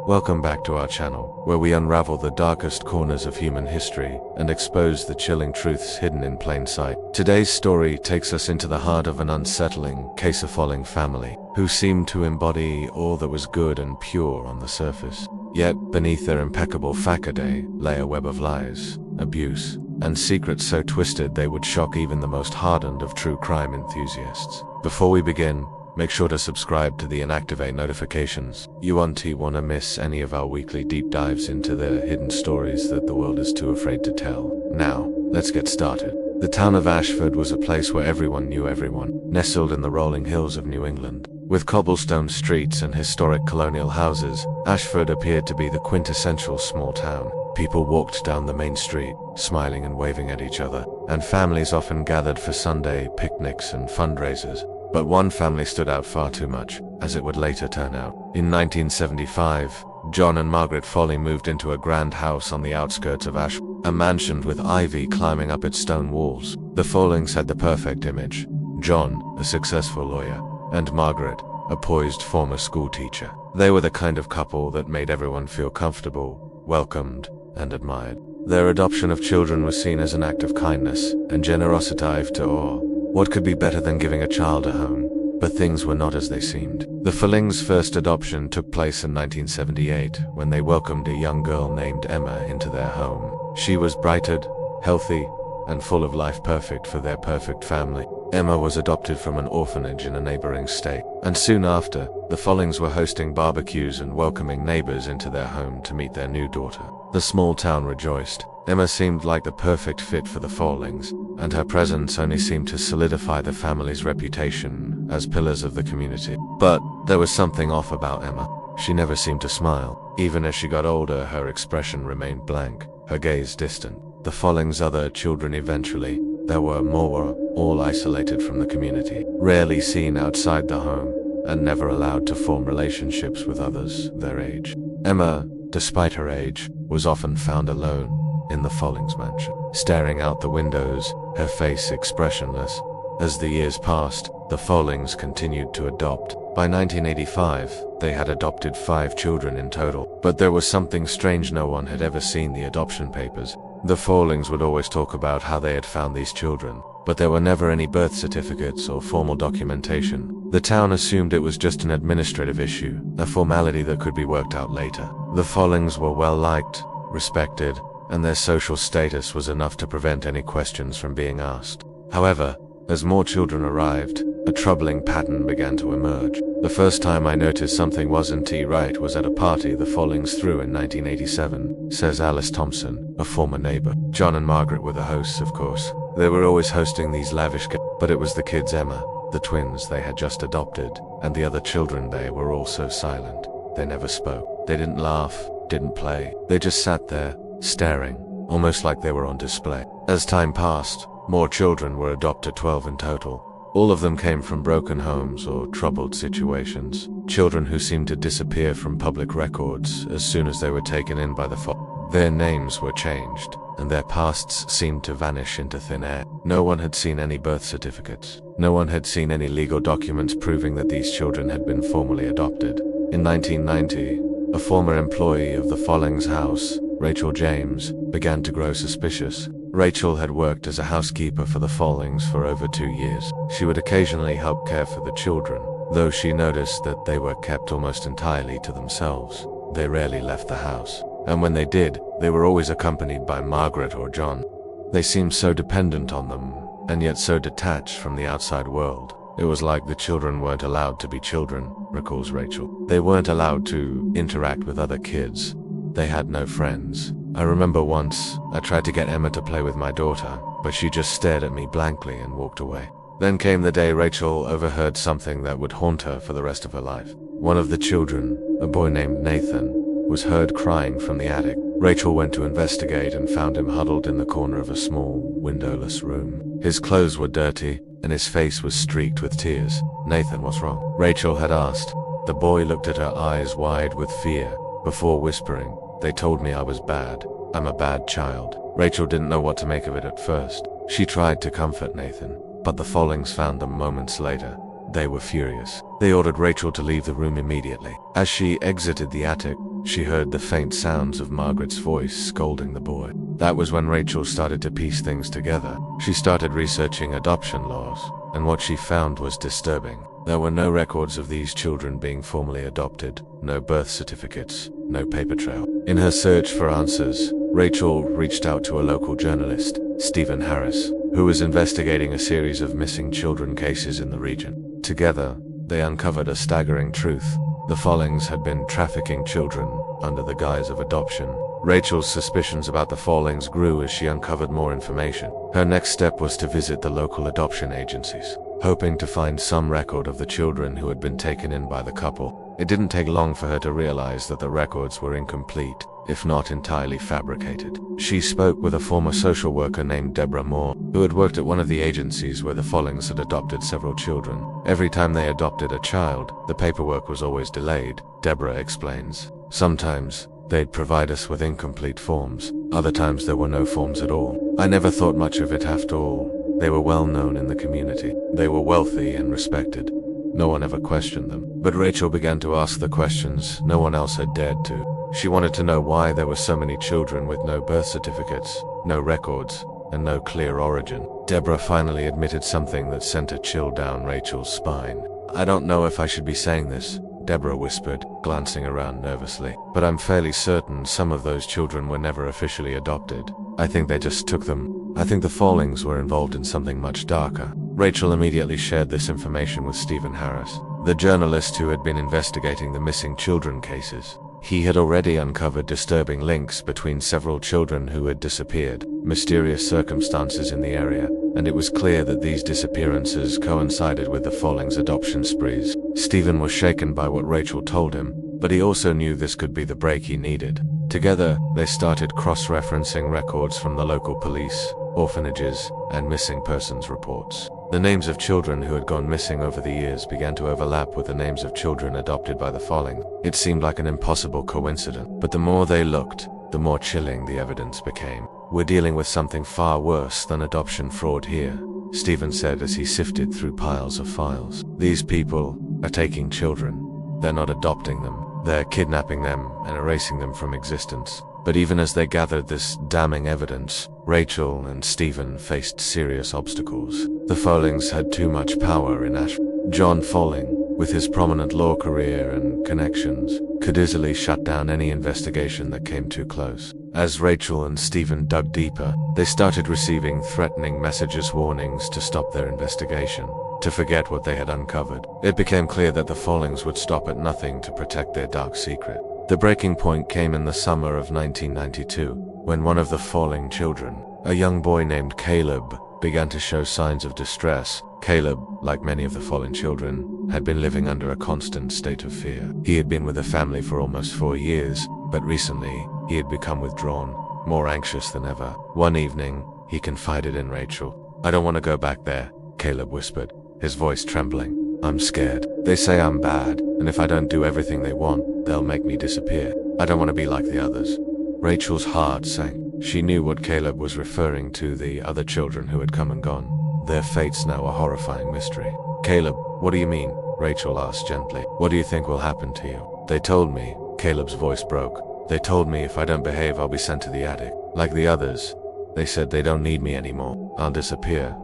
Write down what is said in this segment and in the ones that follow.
Welcome back to our channel, where we unravel the darkest corners of human history and expose the chilling truths hidden in plain sight. Today's story takes us into the heart of an unsettling case of Folling family, who seemed to embody all that was good and pure on the surface. Yet, beneath their impeccable facade lay a web of lies, abuse, and secrets so twisted they would shock even the most hardened of true crime enthusiasts. Before we begin, make sure to subscribe to and activate notifications. You won't want to miss any of our weekly deep dives into the hidden stories that the world is too afraid to tell. Now, let's get started. The town of Ashford was a place where everyone knew everyone, nestled in the rolling hills of New England. With cobblestone streets and historic colonial houses, Ashford appeared to be the quintessential small town. People walked down the main street, smiling and waving at each other, and families often gathered for Sunday picnics and fundraisers. But one family stood out far too much, as it would later turn out. In 1975, John and Margaret Folling moved into a grand house on the outskirts of Ashford, a mansion with ivy climbing up its stone walls. The Follings had the perfect image: John, a successful lawyer, and Margaret, a poised former schoolteacher. They were the kind of couple that made everyone feel comfortable, welcomed, and admired. Their adoption of children was seen as an act of kindness and generosity to all. What could be better than giving a child a home? But things were not as they seemed. The Follings' first adoption took place in 1978, when they welcomed a young girl named Emma into their home. She was bright-eyed, healthy, and full of life, perfect for their perfect family. Emma was adopted from an orphanage in a neighboring state, and soon after, the Follings were hosting barbecues and welcoming neighbors into their home to meet their new daughter. The small town rejoiced. Emma seemed like the perfect fit for the Follings, and her presence only seemed to solidify the family's reputation as pillars of the community. But there was something off about Emma. She never seemed to smile. Even as she got older, her expression remained blank, her gaze distant. The Follings' other children eventually, there were more, all isolated from the community, rarely seen outside the home, and never allowed to form relationships with others their age. Emma, despite her age, was often found alone in the Follings mansion, staring out the windows, her face expressionless. As the years passed, the Follings continued to adopt. By 1985, they had adopted 5 children in total, but there was something strange: no one had ever seen the adoption papers. The Follings would always talk about how they had found these children, but there were never any birth certificates or formal documentation. The town assumed it was just an administrative issue, a formality that could be worked out later. The Follings were well liked, respected, and their social status was enough to prevent any questions from being asked. However, as more children arrived, a troubling pattern began to emerge. The first time I noticed something wasn't right was at a party the Follings threw in 1987, says Alice Thompson, a former neighbor. John and Margaret were the hosts, of course. They were always hosting these lavish but it was the kids, Emma, the twins they had just adopted, and the other children. They were all so silent. They never spoke. They didn't laugh, didn't play. They just sat there, staring, almost like they were on display. As time passed, more children were adopted, 12 in total. All of them came from broken homes or troubled situations. Children who seemed to disappear from public records as soon as they were taken in by the Follings. Their names were changed, and their pasts seemed to vanish into thin air. No one had seen any birth certificates. No one had seen any legal documents proving that these children had been formally adopted. In 1990, a former employee of the Follings house, Rachel James, began to grow suspicious. Rachel had worked as a housekeeper for the Follings for over 2 years. She would occasionally help care for the children, though she noticed that they were kept almost entirely to themselves. They rarely left the house, and when they did, they were always accompanied by Margaret or John. They seemed so dependent on them, and yet so detached from the outside world. It was like the children weren't allowed to be children, recalls Rachel. They weren't allowed to interact with other kids. They had no friends. I remember once, I tried to get Emma to play with my daughter, but she just stared at me blankly and walked away. Then came the day Rachel overheard something that would haunt her for the rest of her life. One of the children, a boy named Nathan, was heard crying from the attic. Rachel went to investigate and found him huddled in the corner of a small, windowless room. His clothes were dirty, and his face was streaked with tears. Nathan, what's wrong? Rachel had asked. The boy looked at her, eyes wide with fear, before whispering, "They told me I was bad. I'm a bad child." Rachel didn't know what to make of it at first. She tried to comfort Nathan, but the Follings found them moments later, They were furious. They ordered Rachel to leave the room immediately. As she exited the attic, she heard the faint sounds of Margaret's voice scolding the boy. That was when Rachel started to piece things together. She started researching adoption laws, and what she found was disturbing. There were no records of these children being formally adopted, no birth certificates, no paper trail. In her search for answers, Rachel reached out to a local journalist, Stephen Harris, who was investigating a series of missing children cases in the region. Together, they uncovered a staggering truth. The Follings had been trafficking children under the guise of adoption. Rachel's suspicions about the Follings grew as she uncovered more information. Her next step was to visit the local adoption agencies, hoping to find some record of the children who had been taken in by the couple. It didn't take long for her to realize that the records were incomplete, if not entirely fabricated. She spoke with a former social worker named Deborah Moore, who had worked at one of the agencies where the Follings had adopted several children. Every time they adopted a child, the paperwork was always delayed, Deborah explains. Sometimes, they'd provide us with incomplete forms. Other times there were no forms at all. I never thought much of it after all. They were well known in the community. They were wealthy and respected. No one ever questioned them. But Rachel began to ask the questions no one else had dared to. She wanted to know why there were so many children with no birth certificates, no records, and no clear origin. Deborah finally admitted something that sent a chill down Rachel's spine. I don't know if I should be saying this, Deborah whispered, glancing around nervously, but I'm fairly certain some of those children were never officially adopted. I think they just took them. I think the Follings were involved in something much darker. Rachel immediately shared this information with Stephen Harris, the journalist who had been investigating the missing children cases. He had already uncovered disturbing links between several children who had disappeared, mysterious circumstances in the area, and it was clear that these disappearances coincided with the Follings' adoption sprees. Stephen was shaken by what Rachel told him, but he also knew this could be the break he needed. Together, they started cross-referencing records from the local police, orphanages, and missing persons reports. The names of children who had gone missing over the years began to overlap with the names of children adopted by the Folling. It seemed like an impossible coincidence, but the more they looked, the more chilling the evidence became. We're dealing with something far worse than adoption fraud here, Stephen said as he sifted through piles of files. These people are taking children. They're not adopting them. They're kidnapping them and erasing them from existence. But even as they gathered this damning evidence, Rachel and Stephen faced serious obstacles. The Follings had too much power in Ashford. John Folling, with his prominent law career and connections, could easily shut down any investigation that came too close. As Rachel and Stephen dug deeper, they started receiving threatening messages, warnings to stop their investigation, to forget what they had uncovered. It became clear that the Follings would stop at nothing to protect their dark secret. The breaking point came in the summer of 1992, when one of the Folling children, a young boy named Caleb, began to show signs of distress. Caleb, like many of the Folling children, had been living under a constant state of fear. He had been with the family for almost 4 years, but recently, he had become withdrawn, more anxious than ever. One evening, he confided in Rachel. "I don't want to go back there," Caleb whispered, his voice trembling. "I'm scared. They say I'm bad, and if I don't do everything they want, they'll make me disappear. I don't want to be like the others." Rachel's heart sank. She knew what Caleb was referring to, the other children who had come and gone. Their fate's now a horrifying mystery. "Caleb, what do you mean?" Rachel asked gently. "What do you think will happen to you?" "They told me," Caleb's voice broke. "They told me if I don't behave, I'll be sent to the attic. Like the others. They said they don't need me anymore. I'll disappear.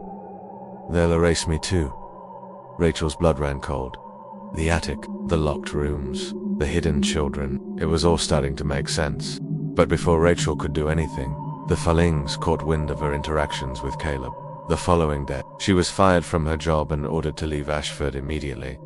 They'll erase me too." Rachel's blood ran cold. The attic, the locked rooms, the hidden children, it was all starting to make sense. But before Rachel could do anything, the Follings caught wind of her interactions with Caleb. The following day, she was fired from her job and ordered to leave Ashford immediately.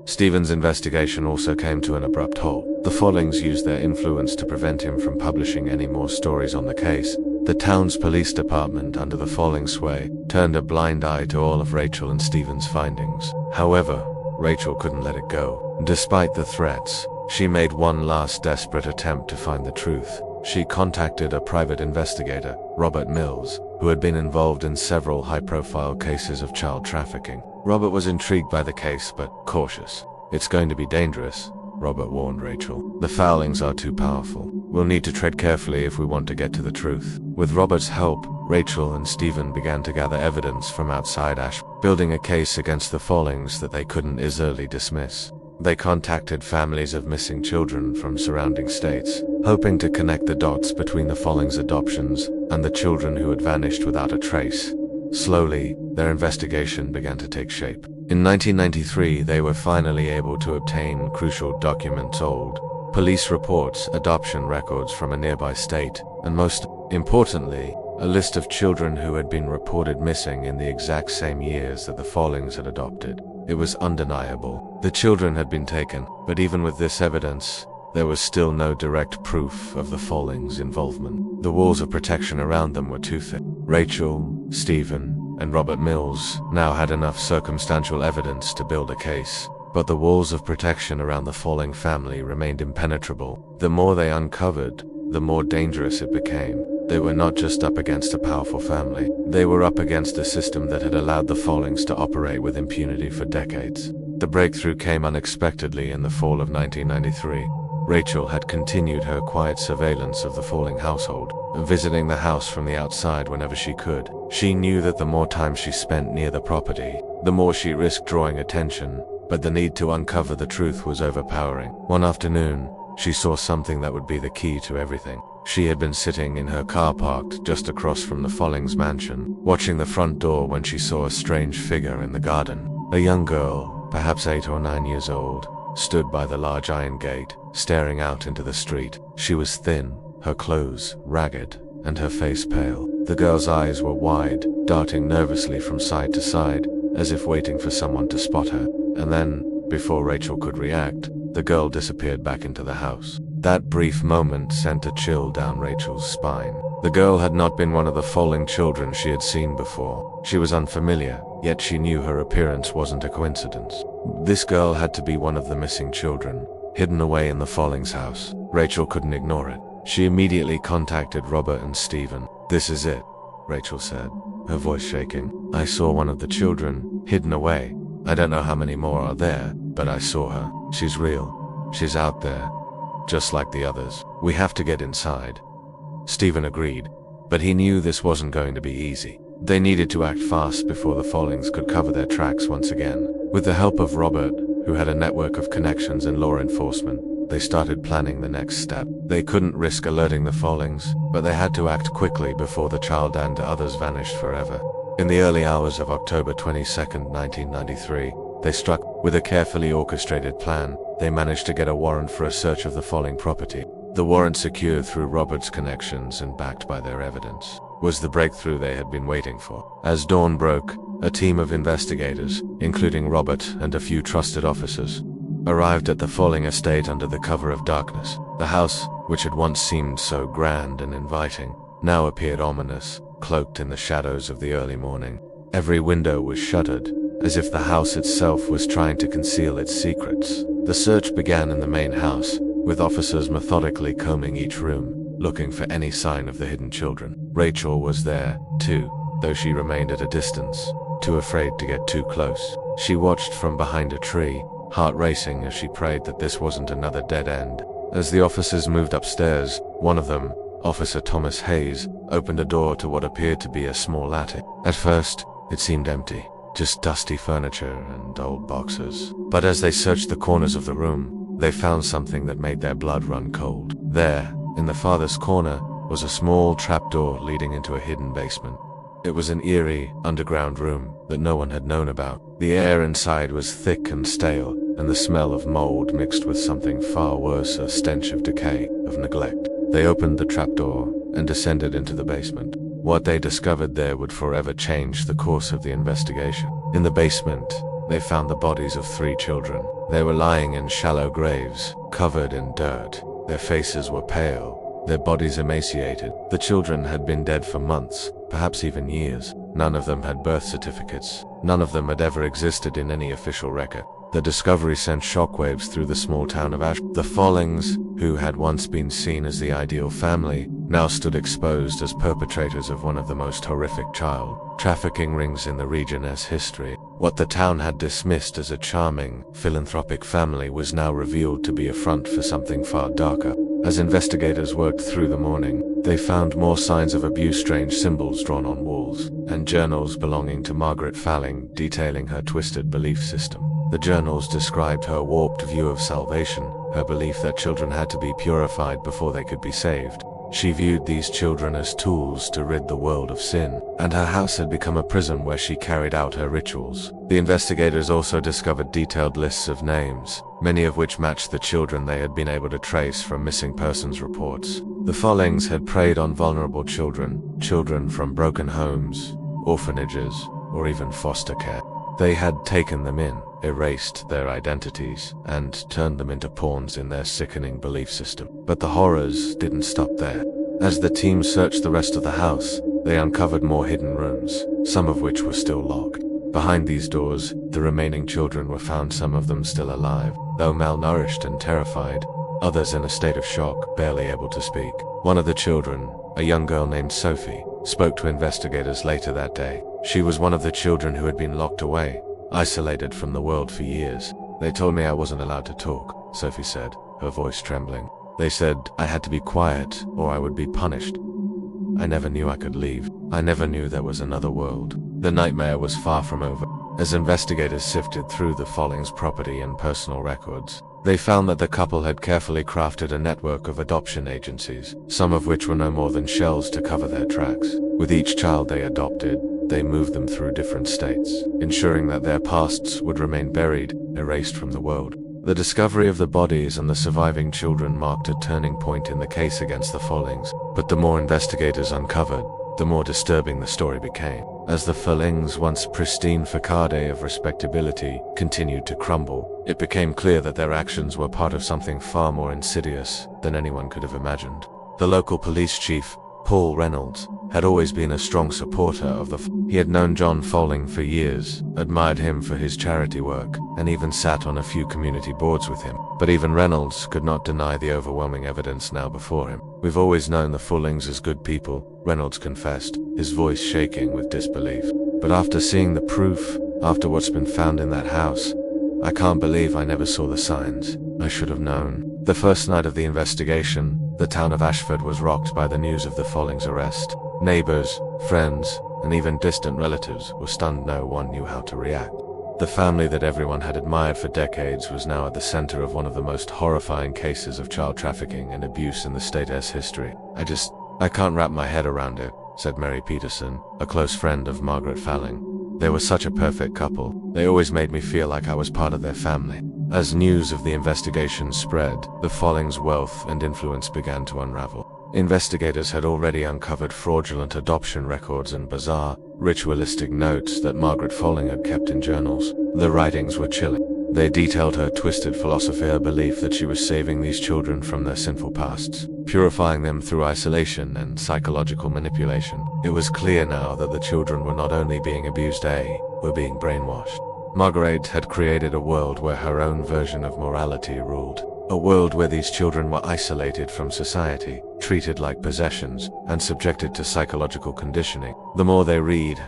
Stephen's investigation also came to an abrupt halt. The Follings used their influence to prevent him from publishing any more stories on the case. The town's police department, under the Folling sway, turned a blind eye to all of Rachel and Stephen's findings. However, Rachel couldn't let it go. Despite the threats, she made one last desperate attempt to find the truth. She contacted a private investigator, Robert Mills, who had been involved in several high-profile cases of child trafficking. Robert was intrigued by the case, but cautious. "It's going to be dangerous," Robert warned Rachel. "The Follings are too powerful. We'll need to tread carefully if we want to get to the truth." With Robert's help, Rachel and Stephen began to gather evidence from outside Ash, building a case against the Follings that they couldn't easily dismiss. They contacted families of missing children from surrounding states, hoping to connect the dots between the Follings' adoptions and the children who had vanished without a trace. Slowly, their investigation began to take shape. In 1993, they were finally able to obtain crucial documents: old police reports, adoption records from a nearby state, and most importantly, a list of children who had been reported missing in the exact same years that the Follings had adopted. It was undeniable. The children had been taken, but even with this evidence, there was still no direct proof of the Follings' involvement. The walls of protection around them were too thick. Rachel, Stephen, and Robert Mills now had enough circumstantial evidence to build a case. But the walls of protection around the Folling family remained impenetrable. The more they uncovered, the more dangerous it became. They were not just up against a powerful family, they were up against a system that had allowed the Follings to operate with impunity for decades. The breakthrough came unexpectedly in the fall of 1993. Rachel had continued her quiet surveillance of the Folling household, visiting the house from the outside whenever she could. She knew that the more time she spent near the property, the more she risked drawing attention, but the need to uncover the truth was overpowering. One afternoon, she saw something that would be the key to everything. She had been sitting in her car parked just across from the Follings mansion, watching the front door when she saw a strange figure in the garden. A young girl, perhaps 8 or 9 years old, stood by the large iron gate, staring out into the street. She was thin, her clothes ragged, and her face pale. The girl's eyes were wide, darting nervously from side to side, as if waiting for someone to spot her. And then, before Rachel could react, the girl disappeared back into the house. That brief moment sent a chill down Rachel's spine. The girl had not been one of the Folling children she had seen before. She was unfamiliar, yet she knew her appearance wasn't a coincidence. This girl had to be one of the missing children, hidden away in the Follings' house. Rachel couldn't ignore it. She immediately contacted Robert and Stephen. "This is it," Rachel said, her voice shaking. "I saw one of the children, hidden away. I don't know how many more are there, but I saw her. She's real. She's out there, just like the others. We have to get inside." Stephen agreed, but he knew this wasn't going to be easy. They needed to act fast before the Follings could cover their tracks once again. With the help of Robert, who had a network of connections in law enforcement, they started planning the next step. They couldn't risk alerting the Follings, but they had to act quickly before the child and others vanished forever. In the early hours of October 22, 1993, they struck. With a carefully orchestrated plan, they managed to get a warrant for a search of the Folling property. The warrant, secured through Robert's connections and backed by their evidence, was the breakthrough they had been waiting for. As dawn broke, a team of investigators, including Robert and a few trusted officers, arrived at the Folling estate under the cover of darkness. The house, which had once seemed so grand and inviting, now appeared ominous, cloaked in the shadows of the early morning. Every window was shuttered, as if the house itself was trying to conceal its secrets. The search began in the main house, with officers methodically combing each room, looking for any sign of the hidden children. Rachel was there, too, though she remained at a distance, too afraid to get too close. She watched from behind a tree, heart racing as she prayed that this wasn't another dead end. As the officers moved upstairs, one of them, Officer Thomas Hayes, opened a door to what appeared to be a small attic. At first, it seemed empty, just dusty furniture and old boxes. But as they searched the corners of the room, they found something that made their blood run cold. There, in the farthest corner, was a small trapdoor leading into a hidden basement. It was an eerie, underground room that no one had known about. The air inside was thick and stale, and the smell of mold mixed with something far worse, a stench of decay, of neglect. They opened the trapdoor and descended into the basement. What they discovered there would forever change the course of the investigation. In the basement, they found the bodies of 3 children. They were lying in shallow graves, covered in dirt. Their faces were pale, their bodies emaciated. The children had been dead for months, perhaps even years. None of them had birth certificates. None of them had ever existed in any official record. The discovery sent shockwaves through the small town of Ash. The Follings, who had once been seen as the ideal family, now stood exposed as perpetrators of one of the most horrific child trafficking rings in the region as history. What the town had dismissed as a charming, philanthropic family was now revealed to be a front for something far darker. As investigators worked through the morning, they found more signs of abuse, strange symbols drawn on walls, and journals belonging to Margaret Folling detailing her twisted belief system. The journals described her warped view of salvation, her belief that children had to be purified before they could be saved. She viewed these children as tools to rid the world of sin, and her house had become a prison where she carried out her rituals. The investigators also discovered detailed lists of names, many of which matched the children they had been able to trace from missing persons reports. The Follings had preyed on vulnerable children from broken homes, orphanages, or even foster care. They had taken them in, erased their identities, and turned them into pawns in their sickening belief system. But the horrors didn't stop there. As the team searched the rest of the house, they uncovered more hidden rooms, some of which were still locked. Behind these doors, the remaining children were found, some of them still alive, though malnourished and terrified, others in a state of shock, barely able to speak. One of the children, a young girl named Sophie, spoke to investigators later that day. She was one of the children who had been locked away, isolated from the world for years. "They told me I wasn't allowed to talk," Sophie said, her voice trembling. "They said I had to be quiet or I would be punished. I never knew I could leave. I never knew there was another world." The nightmare was far from over. As investigators sifted through the Follings' property and personal records, they found that the couple had carefully crafted a network of adoption agencies, some of which were no more than shells to cover their tracks. With each child they adopted, they moved them through different states, ensuring that their pasts would remain buried, erased from the world. The discovery of the bodies and the surviving children marked a turning point in the case against the Follings, but the more investigators uncovered, the more disturbing the story became. As the Follings' once pristine facade of respectability continued to crumble, it became clear that their actions were part of something far more insidious than anyone could have imagined. The local police chief, Paul Reynolds, had always been a strong supporter of He had known John Folling for years, admired him for his charity work, and even sat on a few community boards with him. But even Reynolds could not deny the overwhelming evidence now before him. "We've always known the Follings as good people," Reynolds confessed, his voice shaking with disbelief. "But after seeing the proof, after what's been found in that house, I can't believe I never saw the signs. I should have known." The first night of the investigation, the town of Ashford was rocked by the news of the Follings' arrest. Neighbors, friends, and even distant relatives were stunned. No one knew how to react. The family that everyone had admired for decades was now at the center of one of the most horrifying cases of child trafficking and abuse in the state's history. I can't wrap my head around it," said Mary Peterson, a close friend of Margaret Folling. "They were such a perfect couple. They always made me feel like I was part of their family." As news of the investigation spread, the Follings' wealth and influence began to unravel. Investigators had already uncovered fraudulent adoption records and bizarre, ritualistic notes that Margaret Folling had kept in journals. The writings were chilling. They detailed her twisted philosophy, her belief that she was saving these children from their sinful pasts, purifying them through isolation and psychological manipulation. It was clear now that the children were not only being abused, they were being brainwashed. Margaret had created a world where her own version of morality ruled. A world where these children were isolated from society, treated like possessions, and subjected to psychological conditioning. The more they read,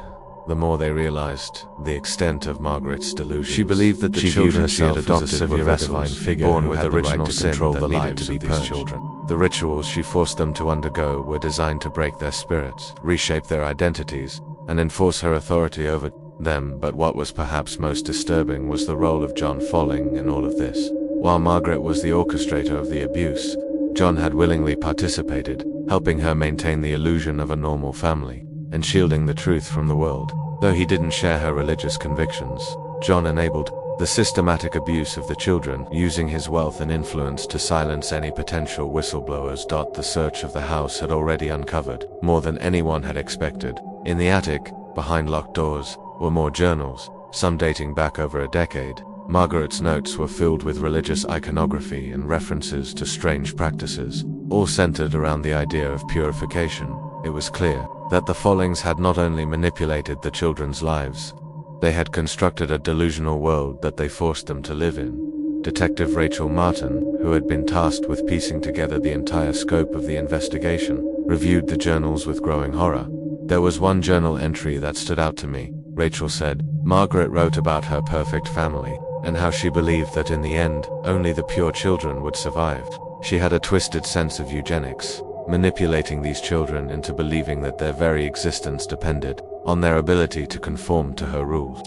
the more they realized the extent of Margaret's delusion. She believed that the children she had adopted were a divine figure born with original sin that needed to be purged. The rituals she forced them to undergo were designed to break their spirits, reshape their identities, and enforce her authority over them. But what was perhaps most disturbing was the role of John Folling in all of this. While Margaret was the orchestrator of the abuse, John had willingly participated, helping her maintain the illusion of a normal family, and shielding the truth from the world. Though he didn't share her religious convictions, John enabled the systematic abuse of the children, using his wealth and influence to silence any potential whistleblowers. The search of the house had already uncovered more than anyone had expected. In the attic, behind locked doors, were more journals, some dating back over a decade. Margaret's notes were filled with religious iconography and references to strange practices, all centered around the idea of purification. It was clear that the Follings had not only manipulated the children's lives, they had constructed a delusional world that they forced them to live in. Detective Rachel Martin, who had been tasked with piecing together the entire scope of the investigation, reviewed the journals with growing horror. "There was one journal entry that stood out to me," Rachel said. "Margaret wrote about her perfect family, and how she believed that in the end, only the pure children would survive. She had a twisted sense of eugenics, manipulating these children into believing that their very existence depended on their ability to conform to her rules.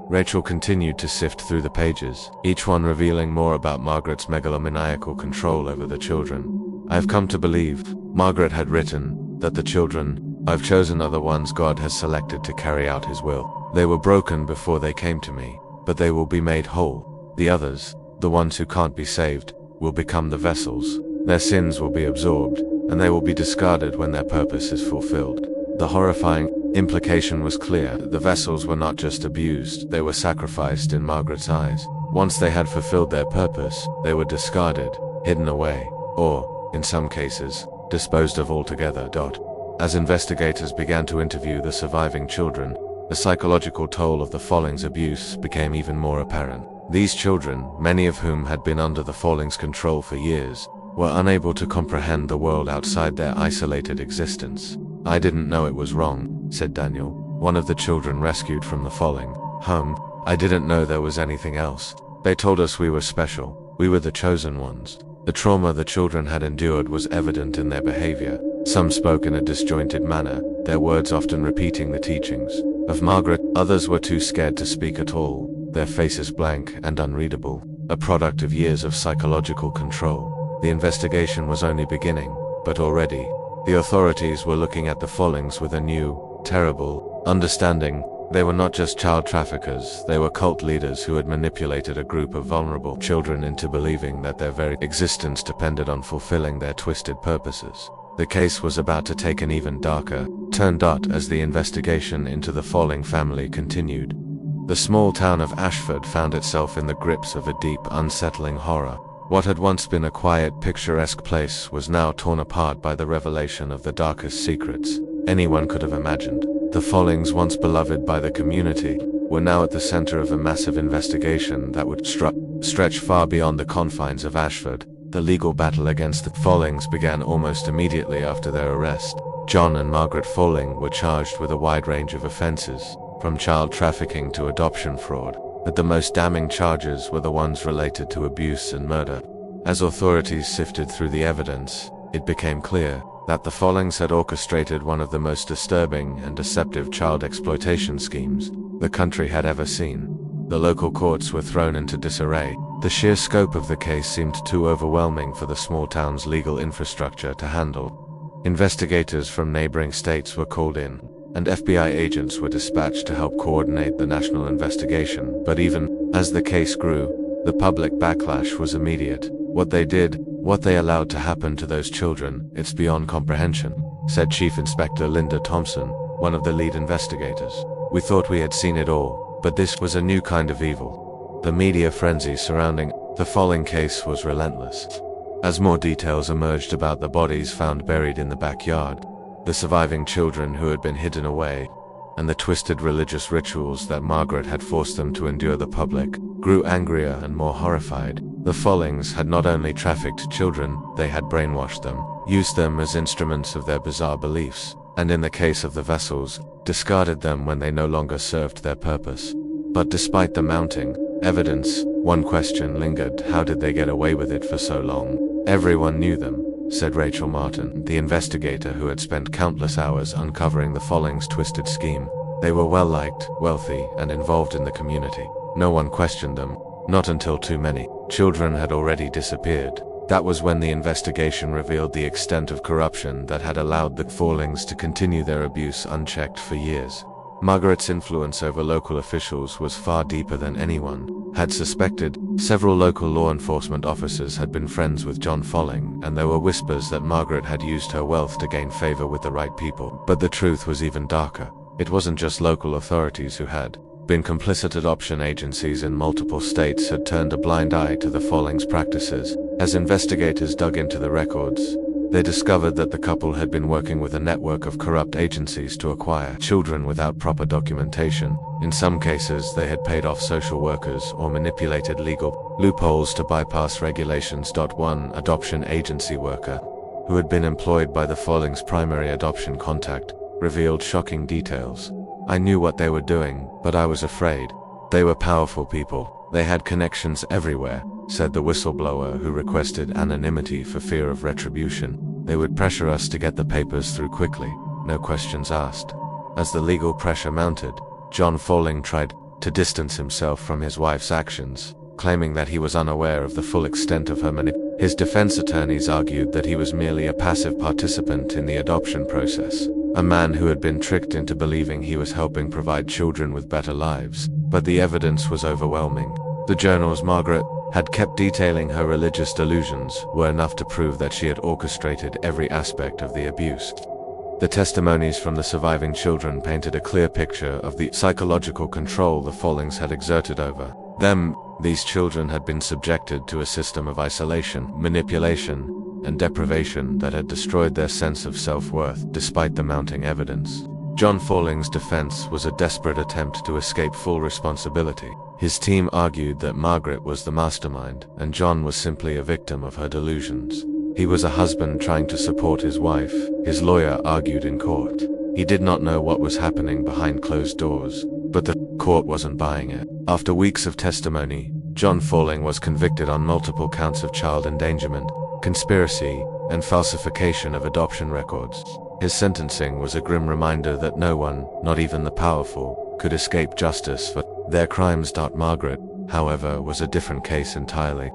Rachel continued to sift through the pages, each one revealing more about Margaret's megalomaniacal control over the children. "I've come to believe," Margaret had written, "that the children I've chosen are the ones God has selected to carry out his will. They were broken before they came to me, but they will be made whole. The others, the ones who can't be saved, will become the vessels. Their sins will be absorbed, and they will be discarded when their purpose is fulfilled." The horrifying implication was clear. The vessels were not just abused, they were sacrificed in Margaret's eyes. Once they had fulfilled their purpose, they were discarded, hidden away, or, in some cases, disposed of altogether. As investigators began to interview the surviving children, the psychological toll of the Follings abuse became even more apparent. These children, many of whom had been under the Follings' control for years, were unable to comprehend the world outside their isolated existence. "I didn't know it was wrong," said Daniel, one of the children rescued from the Folling home. "I didn't know there was anything else. They told us we were special. We were the chosen ones." The trauma the children had endured was evident in their behavior. Some spoke in a disjointed manner, their words often repeating the teachings of Margaret. Others were too scared to speak at all, their faces blank and unreadable, a product of years of psychological control. The investigation was only beginning, but already, the authorities were looking at the Follings with a new, terrible understanding. They were not just child traffickers, they were cult leaders who had manipulated a group of vulnerable children into believing that their very existence depended on fulfilling their twisted purposes. The case was about to take an even darker turn. As the investigation into the Folling family continued, the small town of Ashford found itself in the grips of a deep, unsettling horror. What had once been a quiet, picturesque place was now torn apart by the revelation of the darkest secrets anyone could have imagined. The Follings, once beloved by the community, were now at the center of a massive investigation that would stretch far beyond the confines of Ashford. The legal battle against the Follings began almost immediately after their arrest. John and Margaret Folling were charged with a wide range of offenses, from child trafficking to adoption fraud. But the most damning charges were the ones related to abuse and murder. As authorities sifted through the evidence, it became clear that the Follings had orchestrated one of the most disturbing and deceptive child exploitation schemes the country had ever seen. The local courts were thrown into disarray. The sheer scope of the case seemed too overwhelming for the small town's legal infrastructure to handle. Investigators from neighboring states were called in, and FBI agents were dispatched to help coordinate the national investigation. But even as the case grew, the public backlash was immediate. What they did, what they allowed to happen to those children, it's beyond comprehension, said Chief Inspector Linda Thompson, one of the lead investigators. "We thought we had seen it all, but this was a new kind of evil." The media frenzy surrounding the Folling case was relentless. As more details emerged about the bodies found buried in the backyard, the surviving children who had been hidden away, and the twisted religious rituals that Margaret had forced them to endure, the public grew angrier and more horrified. The Follings had not only trafficked children, they had brainwashed them, used them as instruments of their bizarre beliefs, and in the case of the vessels, discarded them when they no longer served their purpose. But despite the mounting evidence, one question lingered: how did they get away with it for so long? "Everyone knew them," said Rachel Martin, the investigator who had spent countless hours uncovering the Follings' twisted scheme. "They were well-liked, wealthy, and involved in the community. No one questioned them, not until too many children had already disappeared. That was when the investigation revealed the extent of corruption that had allowed the Follings to continue their abuse unchecked for years. Margaret's influence over local officials was far deeper than anyone had suspected. Several local law enforcement officers had been friends with John Folling, and there were whispers that Margaret had used her wealth to gain favor with the right people. But the truth was even darker. It wasn't just local authorities who had been complicit. Adoption agencies in multiple states had turned a blind eye to the Follings' practices. As investigators dug into the records, they discovered that the couple had been working with a network of corrupt agencies to acquire children without proper documentation. In some cases, they had paid off social workers or manipulated legal loopholes to bypass regulations. One adoption agency worker, who had been employed by the Follings' primary adoption contact, revealed shocking details. "I knew what they were doing, but I was afraid. They were powerful people. They had connections everywhere, said the whistleblower who requested anonymity for fear of retribution. They would pressure us to get the papers through quickly, no questions asked. As the legal pressure mounted, John Folling tried to distance himself from his wife's actions, claiming that he was unaware of the full extent of her manipulation. His defense attorneys argued that he was merely a passive participant in the adoption process, a man who had been tricked into believing he was helping provide children with better lives. But the evidence was overwhelming. The journals Margaret had kept detailing her religious delusions were enough to prove that she had orchestrated every aspect of the abuse. The testimonies from the surviving children painted a clear picture of the psychological control the Follings had exerted over them. These children had been subjected to a system of isolation, manipulation, and deprivation that had destroyed their sense of self-worth, despite the mounting evidence. John Folling's defense was a desperate attempt to escape full responsibility. His team argued that Margaret was the mastermind, and John was simply a victim of her delusions. He was a husband trying to support his wife, his lawyer argued in court. He did not know what was happening behind closed doors, but the court wasn't buying it. After weeks of testimony, John Folling was convicted on multiple counts of child endangerment, conspiracy, and falsification of adoption records. His sentencing was a grim reminder that no one, not even the powerful, could escape justice for their crimes. Margaret, however, was a different case entirely.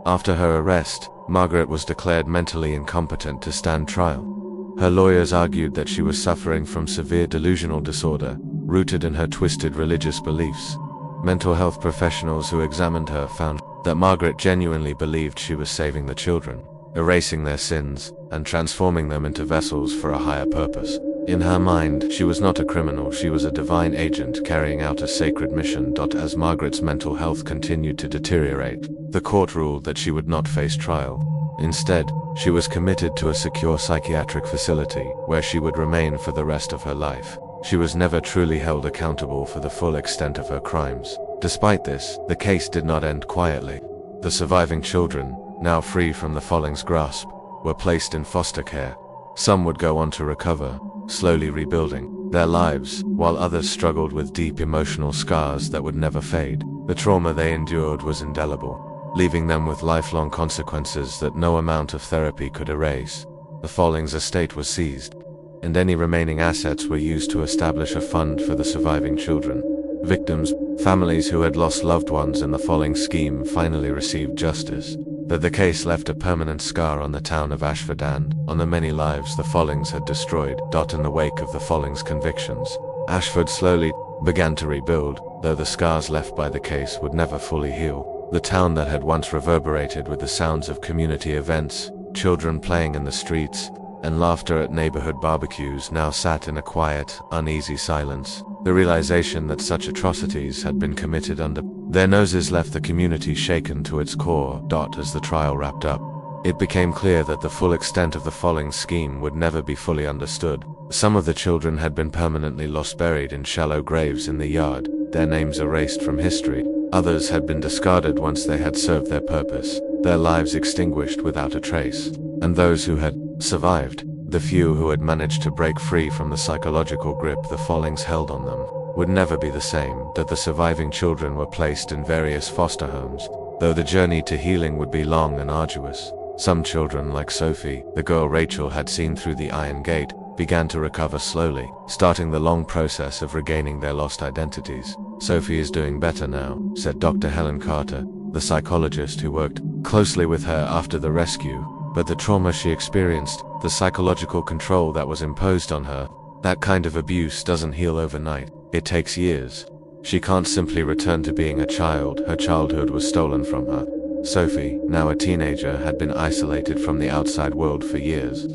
After her arrest, Margaret was declared mentally incompetent to stand trial. Her lawyers argued that she was suffering from severe delusional disorder, rooted in her twisted religious beliefs. Mental health professionals who examined her found that Margaret genuinely believed she was saving the children, erasing their sins, and transforming them into vessels for a higher purpose. In her mind, she was not a criminal, she was a divine agent carrying out a sacred mission. As Margaret's mental health continued to deteriorate, the court ruled that she would not face trial. Instead, she was committed to a secure psychiatric facility, where she would remain for the rest of her life. She was never truly held accountable for the full extent of her crimes. Despite this, the case did not end quietly. The surviving children, now free from the Follings' grasp, were placed in foster care. Some would go on to recover, slowly rebuilding their lives, while others struggled with deep emotional scars that would never fade. The trauma they endured was indelible, leaving them with lifelong consequences that no amount of therapy could erase. The Follings' estate was seized, and any remaining assets were used to establish a fund for the surviving children. Victims, families who had lost loved ones in the Folling scheme, finally received justice. But the case left a permanent scar on the town of Ashford and on the many lives the Follings had destroyed. In the wake of the Follings' convictions, Ashford slowly began to rebuild, though the scars left by the case would never fully heal. The town that had once reverberated with the sounds of community events, children playing in the streets, and laughter at neighborhood barbecues now sat in a quiet, uneasy silence. The realization that such atrocities had been committed under their noses left the community shaken to its core. As the trial wrapped up, it became clear that the full extent of the Follings scheme would never be fully understood. Some of the children had been permanently lost, buried in shallow graves in the yard, their names erased from history. Others had been discarded once they had served their purpose, their lives extinguished without a trace. And those who had survived, the few who had managed to break free from the psychological grip the Follings held on them, would never be the same. The surviving children were placed in various foster homes, though the journey to healing would be long and arduous. Some children, like Sophie, the girl Rachel had seen through the iron gate, began to recover slowly, starting the long process of regaining their lost identities. Sophie is doing better now, said Dr. Helen Carter, the psychologist who worked closely with her after the rescue. But the trauma she experienced, the psychological control that was imposed on her, that kind of abuse doesn't heal overnight. It takes years. She can't simply return to being a child. Her childhood was stolen from her. Sophie, now a teenager, had been isolated from the outside world for years.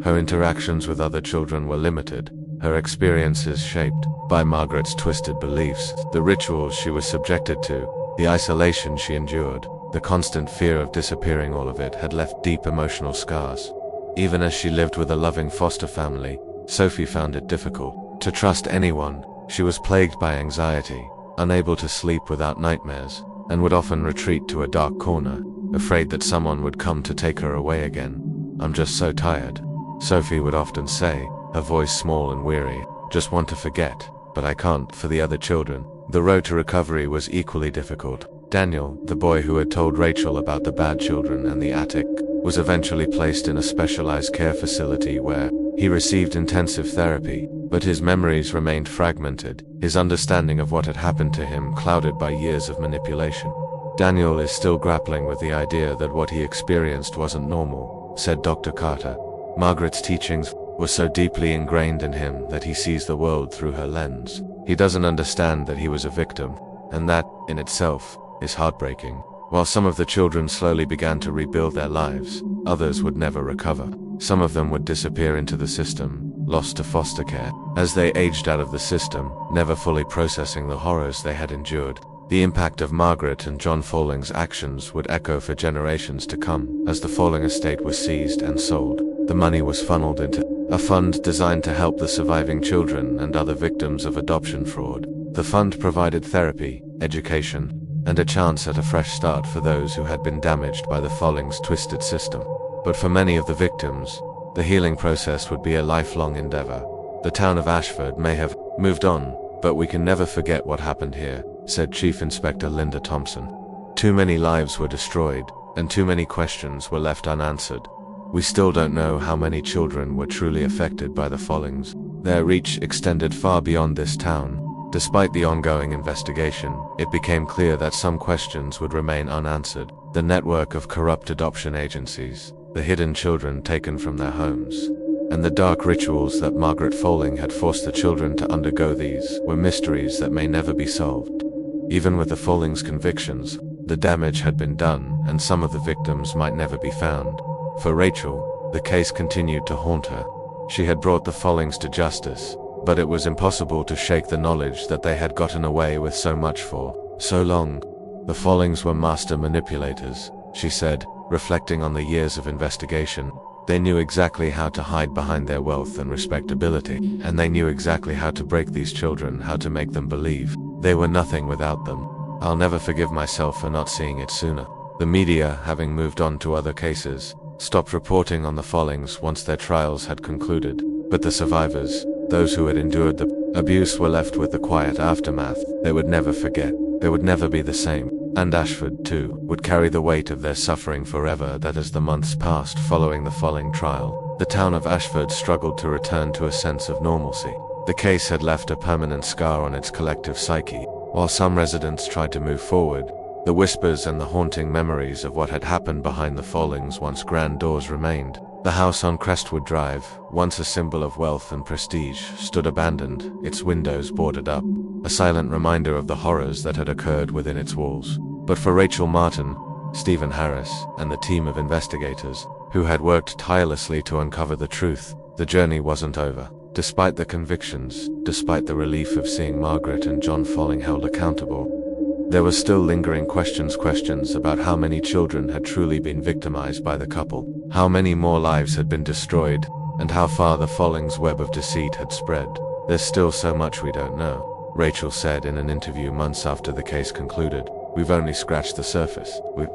Her interactions with other children were limited, her experiences shaped by Margaret's twisted beliefs, the rituals she was subjected to, the isolation she endured. The constant fear of disappearing, all of it had left deep emotional scars. Even as she lived with a loving foster family, Sophie found it difficult to trust anyone. She was plagued by anxiety, unable to sleep without nightmares, and would often retreat to a dark corner, afraid that someone would come to take her away again. "I'm just so tired," Sophie would often say, her voice small and weary. "Just want to forget, but I can't." For the other children, the road to recovery was equally difficult. Daniel, the boy who had told Rachel about the bad children and the attic, was eventually placed in a specialized care facility where he received intensive therapy, but his memories remained fragmented, his understanding of what had happened to him clouded by years of manipulation. Daniel is still grappling with the idea that what he experienced wasn't normal, said Dr. Carter. Margaret's teachings were so deeply ingrained in him that he sees the world through her lens. He doesn't understand that he was a victim, and that, in itself, is heartbreaking. While some of the children slowly began to rebuild their lives, others would never recover. Some of them would disappear into the system, lost to foster care. As they aged out of the system, never fully processing the horrors they had endured, the impact of Margaret and John Folling's actions would echo for generations to come. As the Folling estate was seized and sold, the money was funneled into a fund designed to help the surviving children and other victims of adoption fraud. The fund provided therapy, education, and a chance at a fresh start for those who had been damaged by the Follings' twisted system. But for many of the victims, the healing process would be a lifelong endeavor. The town of Ashford may have moved on, but we can never forget what happened here, said Chief Inspector Linda Thompson. Too many lives were destroyed, and too many questions were left unanswered. We still don't know how many children were truly affected by the Follings. Their reach extended far beyond this town. Despite the ongoing investigation, it became clear that some questions would remain unanswered. The network of corrupt adoption agencies, the hidden children taken from their homes, and the dark rituals that Margaret Folling had forced the children to undergo, these were mysteries that may never be solved. Even with the Follings' convictions, the damage had been done, and some of the victims might never be found. For Rachel, the case continued to haunt her. She had brought the Follings to justice, but it was impossible to shake the knowledge that they had gotten away with so much for so long. The Follings were master manipulators, she said, reflecting on the years of investigation. They knew exactly how to hide behind their wealth and respectability, and they knew exactly how to break these children, how to make them believe they were nothing without them. I'll never forgive myself for not seeing it sooner. The media, having moved on to other cases, stopped reporting on the Follings once their trials had concluded, but the survivors, those who had endured the abuse, were left with the quiet aftermath. They would never forget. They would never be the same. And Ashford, too, would carry the weight of their suffering forever. That as the months passed following the Folling trial, the town of Ashford struggled to return to a sense of normalcy. The case had left a permanent scar on its collective psyche. While some residents tried to move forward, the whispers and the haunting memories of what had happened behind the Follings' once grand doors remained. The house on Crestwood Drive, once a symbol of wealth and prestige, stood abandoned, its windows boarded up, a silent reminder of the horrors that had occurred within its walls. But for Rachel Martin, Stephen Harris, and the team of investigators, who had worked tirelessly to uncover the truth, the journey wasn't over. Despite the convictions, despite the relief of seeing Margaret and John Folling held accountable, there were still lingering questions about how many children had truly been victimized by the couple, how many more lives had been destroyed, and how far the Follings' web of deceit had spread. There's still so much we don't know, Rachel said in an interview months after the case concluded. We've only scratched the surface. We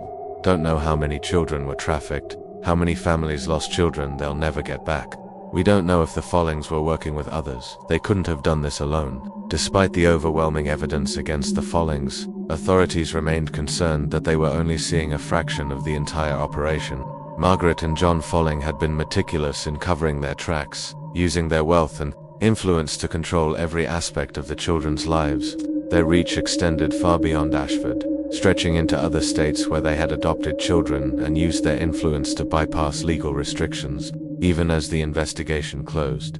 don't know how many children were trafficked, how many families lost children they'll never get back. We don't know if the Follings were working with others. They couldn't have done this alone. Despite the overwhelming evidence against the Follings, authorities remained concerned that they were only seeing a fraction of the entire operation. Margaret and John Folling had been meticulous in covering their tracks, using their wealth and influence to control every aspect of the children's lives. Their reach extended far beyond Ashford, stretching into other states where they had adopted children and used their influence to bypass legal restrictions. Even as the investigation closed,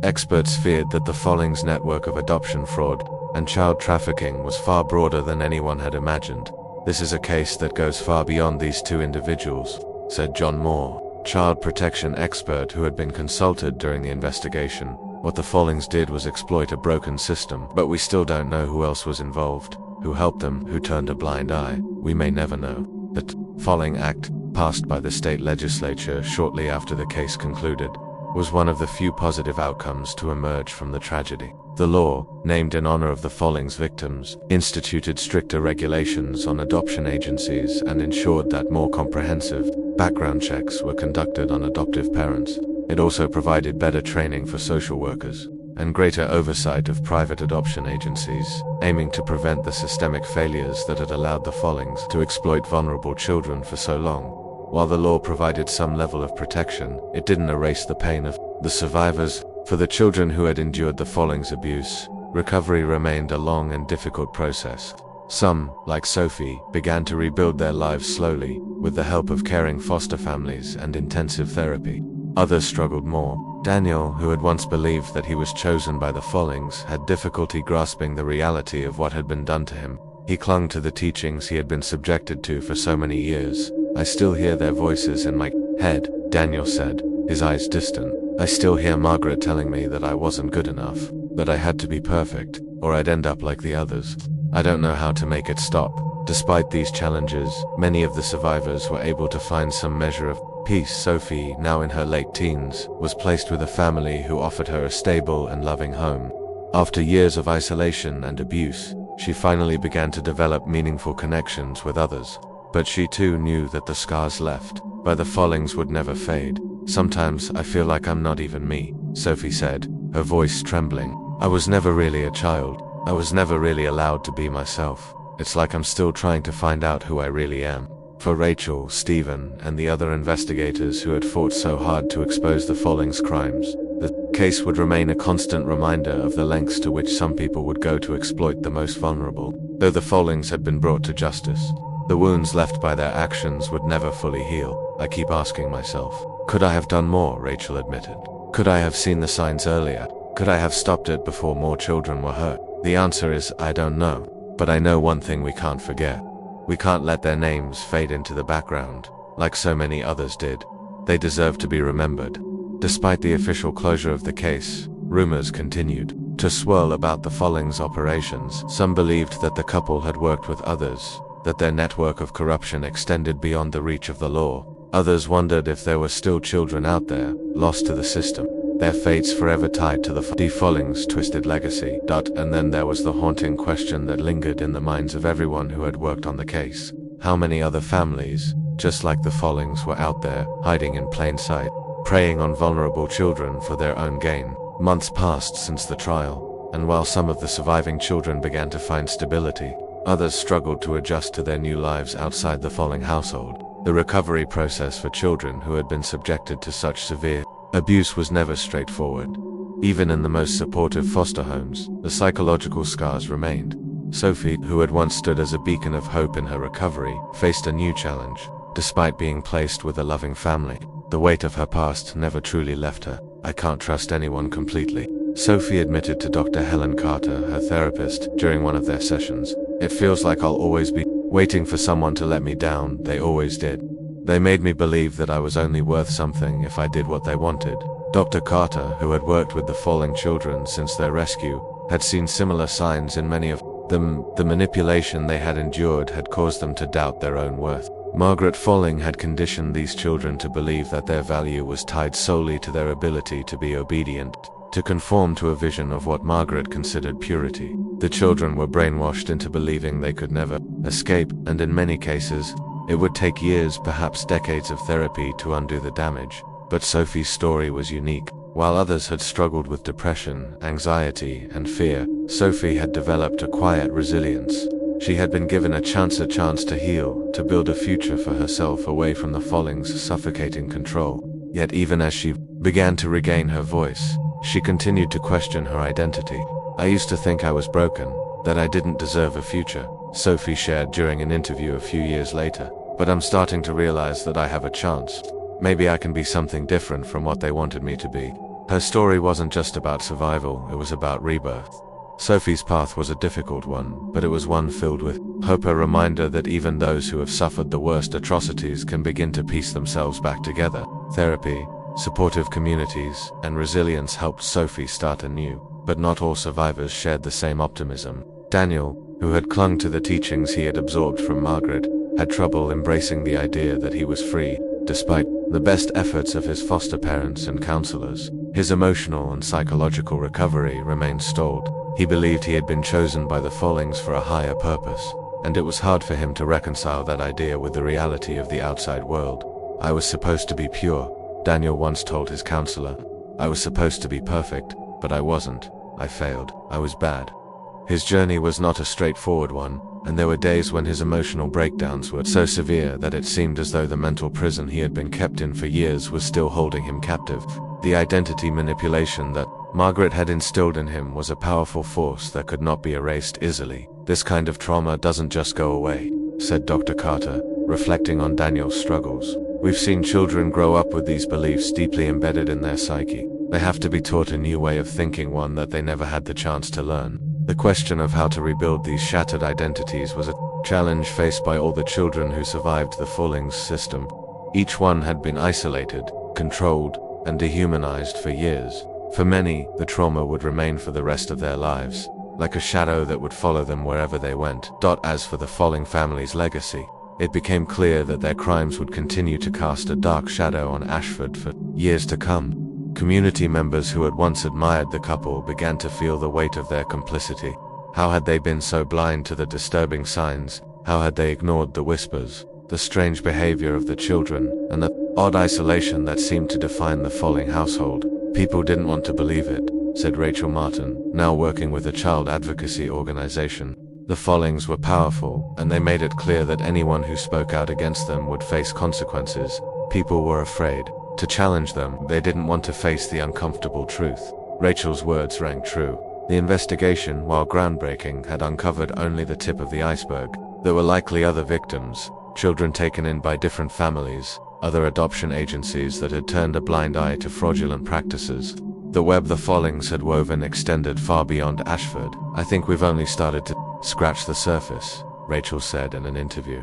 experts feared that the Follings' network of adoption fraud and child trafficking was far broader than anyone had imagined. This is a case that goes far beyond these two individuals, said John Moore, child protection expert who had been consulted during the investigation. What the Follings did was exploit a broken system, but we still don't know who else was involved, who helped them, who turned a blind eye. We may never know. That Folling Act, passed by the state legislature shortly after the case concluded, was one of the few positive outcomes to emerge from the tragedy. The law, named in honor of the Follings victims, instituted stricter regulations on adoption agencies and ensured that more comprehensive background checks were conducted on adoptive parents. It also provided better training for social workers and greater oversight of private adoption agencies, aiming to prevent the systemic failures that had allowed the Follings to exploit vulnerable children for so long. While the law provided some level of protection, it didn't erase the pain of the survivors. For the children who had endured the Follings' abuse, recovery remained a long and difficult process. Some, like Sophie, began to rebuild their lives slowly, with the help of caring foster families and intensive therapy. Others struggled more. Daniel, who had once believed that he was chosen by the Follings, had difficulty grasping the reality of what had been done to him. He clung to the teachings he had been subjected to for so many years. "I still hear their voices in my head," Daniel said, his eyes distant. "I still hear Margaret telling me that I wasn't good enough, that I had to be perfect, or I'd end up like the others. I don't know how to make it stop." Despite these challenges, many of the survivors were able to find some measure of peace. Sophie, now in her late teens, was placed with a family who offered her a stable and loving home. After years of isolation and abuse, she finally began to develop meaningful connections with others. But she too knew that the scars left by the Follings would never fade. "Sometimes I feel like I'm not even me," Sophie said, her voice trembling. "I was never really a child. I was never really allowed to be myself. It's like I'm still trying to find out who I really am." For Rachel, Stephen, and the other investigators who had fought so hard to expose the Follings' crimes, the case would remain a constant reminder of the lengths to which some people would go to exploit the most vulnerable. Though the Follings had been brought to justice, the wounds left by their actions would never fully heal. "I keep asking myself, could I have done more?" Rachel admitted. "Could I have seen the signs earlier? Could I have stopped it before more children were hurt?" The answer is, I don't know. But I know one thing we can't forget. We can't let their names fade into the background, like so many others did. They deserve to be remembered. Despite the official closure of the case, rumors continued to swirl about the Follings' operations. Some believed that the couple had worked with others, that their network of corruption extended beyond the reach of the law. Others wondered if there were still children out there, lost to the system, their fates forever tied to the Follings' twisted legacy. And then there was the haunting question that lingered in the minds of everyone who had worked on the case. How many other families, just like the Follings, were out there, hiding in plain sight, preying on vulnerable children for their own gain? Months passed since the trial, and while some of the surviving children began to find stability, others struggled to adjust to their new lives outside the Folling household. The recovery process for children who had been subjected to such severe abuse was never straightforward. Even in the most supportive foster homes, the psychological scars remained. Sophie, who had once stood as a beacon of hope in her recovery, faced a new challenge. Despite being placed with a loving family, the weight of her past never truly left her. "I can't trust anyone completely," Sophie admitted to Dr. Helen Carter, her therapist, during one of their sessions. "It feels like I'll always be waiting for someone to let me down. They always did. They made me believe that I was only worth something if I did what they wanted." Dr. Carter, who had worked with the Folling children since their rescue, had seen similar signs in many of them. The manipulation they had endured had caused them to doubt their own worth. Margaret Folling had conditioned these children to believe that their value was tied solely to their ability to be obedient, to conform to a vision of what Margaret considered purity. The children were brainwashed into believing they could never escape, and in many cases, it would take years, perhaps decades of therapy to undo the damage. But Sophie's story was unique. While others had struggled with depression, anxiety, and fear, Sophie had developed a quiet resilience. She had been given a chance to heal, to build a future for herself away from the Follings' suffocating control. Yet even as she began to regain her voice, she continued to question her identity. "I used to think I was broken, that I didn't deserve a future," Sophie shared during an interview a few years later. "But I'm starting to realize that I have a chance. Maybe I can be something different from what they wanted me to be." Her story wasn't just about survival, it was about rebirth. Sophie's path was a difficult one, but it was one filled with hope, a reminder that even those who have suffered the worst atrocities can begin to piece themselves back together. Therapy, supportive communities, and resilience helped Sophie start anew. But not all survivors shared the same optimism. Daniel, who had clung to the teachings he had absorbed from Margaret, had trouble embracing the idea that he was free. Despite the best efforts of his foster parents and counselors, his emotional and psychological recovery remained stalled. He believed he had been chosen by the Follings for a higher purpose, and it was hard for him to reconcile that idea with the reality of the outside world. "I was supposed to be pure," Daniel once told his counselor. "I was supposed to be perfect, but I wasn't. I failed. I was bad. His journey was not a straightforward one, and there were days when his emotional breakdowns were so severe that it seemed as though the mental prison he had been kept in for years was still holding him captive. The identity manipulation that Margaret had instilled in him was a powerful force that could not be erased easily. This kind of trauma doesn't just go away, said Dr. Carter, reflecting on Daniel's struggles. We've seen children grow up with these beliefs deeply embedded in their psyche. They have to be taught a new way of thinking, one that they never had the chance to learn. The question of how to rebuild these shattered identities was a challenge faced by all the children who survived the Follings system. Each one had been isolated, controlled, and dehumanized for years. For many, the trauma would remain for the rest of their lives, like a shadow that would follow them wherever they went. As for the Folling family's legacy, it became clear that their crimes would continue to cast a dark shadow on Ashford for years to come. Community members who had once admired the couple began to feel the weight of their complicity. How had they been so blind to the disturbing signs? How had they ignored the whispers, the strange behavior of the children, and the odd isolation that seemed to define the Folling household? People didn't want to believe it, said Rachel Martin, now working with a child advocacy organization. The Follings were powerful, and they made it clear that anyone who spoke out against them would face consequences. People were afraid to challenge them. They didn't want to face the uncomfortable truth. Rachel's words rang true. The investigation, while groundbreaking, had uncovered only the tip of the iceberg. There were likely other victims, children taken in by different families, other adoption agencies that had turned a blind eye to fraudulent practices. The web the Follings had woven extended far beyond Ashford. I think we've only started to scratch the surface, Rachel said in an interview.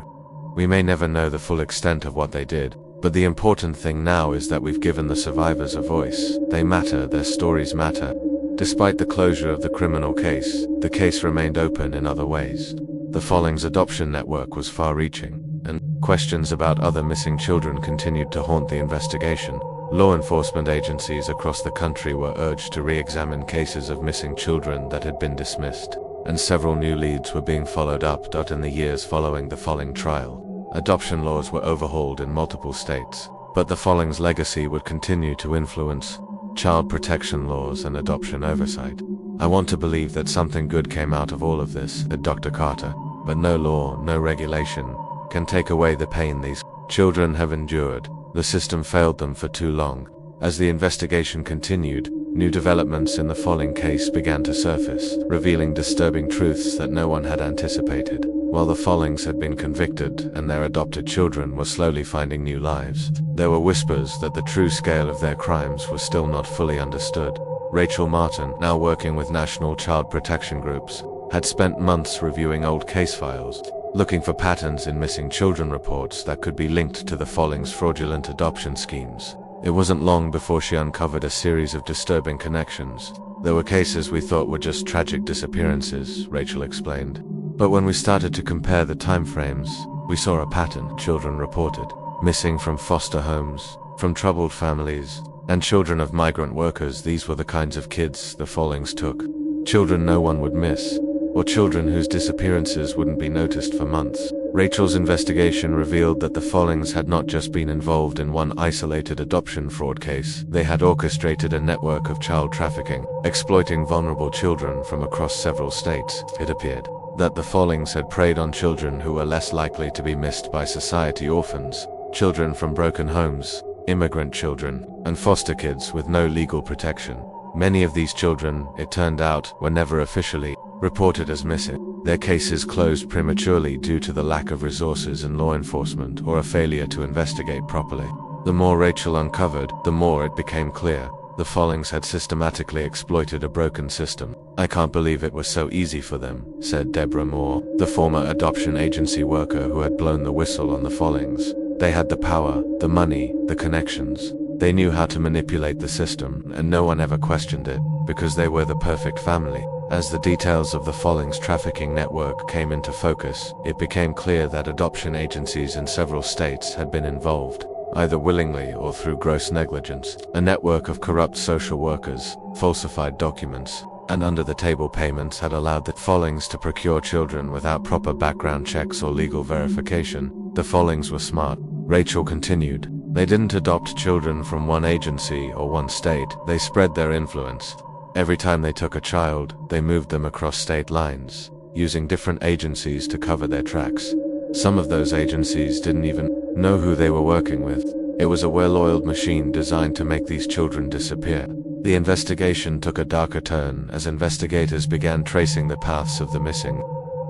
We may never know the full extent of what they did, but the important thing now is that we've given the survivors a voice. They matter, their stories matter. Despite the closure of the criminal case, the case remained open in other ways. The Follings adoption network was far-reaching, and questions about other missing children continued to haunt the investigation. Law enforcement agencies across the country were urged to re-examine cases of missing children that had been dismissed, and several new leads were being followed up. In the years following the Folling trial, adoption laws were overhauled in multiple states, but the Follings' legacy would continue to influence child protection laws and adoption oversight. I want to believe that something good came out of all of this, said Dr. Carter, but no law, no regulation can take away the pain these children have endured. The system failed them for too long. As the investigation continued, new developments in the Folling case began to surface, revealing disturbing truths that no one had anticipated. While the Follings had been convicted and their adopted children were slowly finding new lives, there were whispers that the true scale of their crimes was still not fully understood. Rachel Martin, now working with national child protection groups, had spent months reviewing old case files, looking for patterns in missing children reports that could be linked to the Follings' fraudulent adoption schemes. It wasn't long before she uncovered a series of disturbing connections. There were cases we thought were just tragic disappearances, Rachel explained. But when we started to compare the timeframes, we saw a pattern. Children reported missing from foster homes, from troubled families, and children of migrant workers. These were the kinds of kids the Follings took. Children no one would miss, or children whose disappearances wouldn't be noticed for months. Rachel's investigation revealed that the Follings had not just been involved in one isolated adoption fraud case. They had orchestrated a network of child trafficking, exploiting vulnerable children from across several states. It appeared that the Follings had preyed on children who were less likely to be missed by society: orphans, children from broken homes, immigrant children, and foster kids with no legal protection. Many of these children, it turned out, were never officially reported as missing. Their cases closed prematurely due to the lack of resources in law enforcement or a failure to investigate properly. The more Rachel uncovered, the more it became clear the Follings had systematically exploited a broken system. I can't believe it was so easy for them, said Deborah Moore, the former adoption agency worker who had blown the whistle on the Follings. They had the power, the money, the connections. They knew how to manipulate the system, and no one ever questioned it, because they were the perfect family. As the details of the Follings trafficking network came into focus, it became clear that adoption agencies in several states had been involved, either willingly or through gross negligence. A network of corrupt social workers, falsified documents, and under-the-table payments had allowed the Follings to procure children without proper background checks or legal verification. The Follings were smart, Rachel continued. They didn't adopt children from one agency or one state. They spread their influence, Every time they took a child, they moved them across state lines, using different agencies to cover their tracks. Some of those agencies didn't even know who they were working with. It was a well-oiled machine designed to make these children disappear. The investigation took a darker turn as investigators began tracing the paths of the missing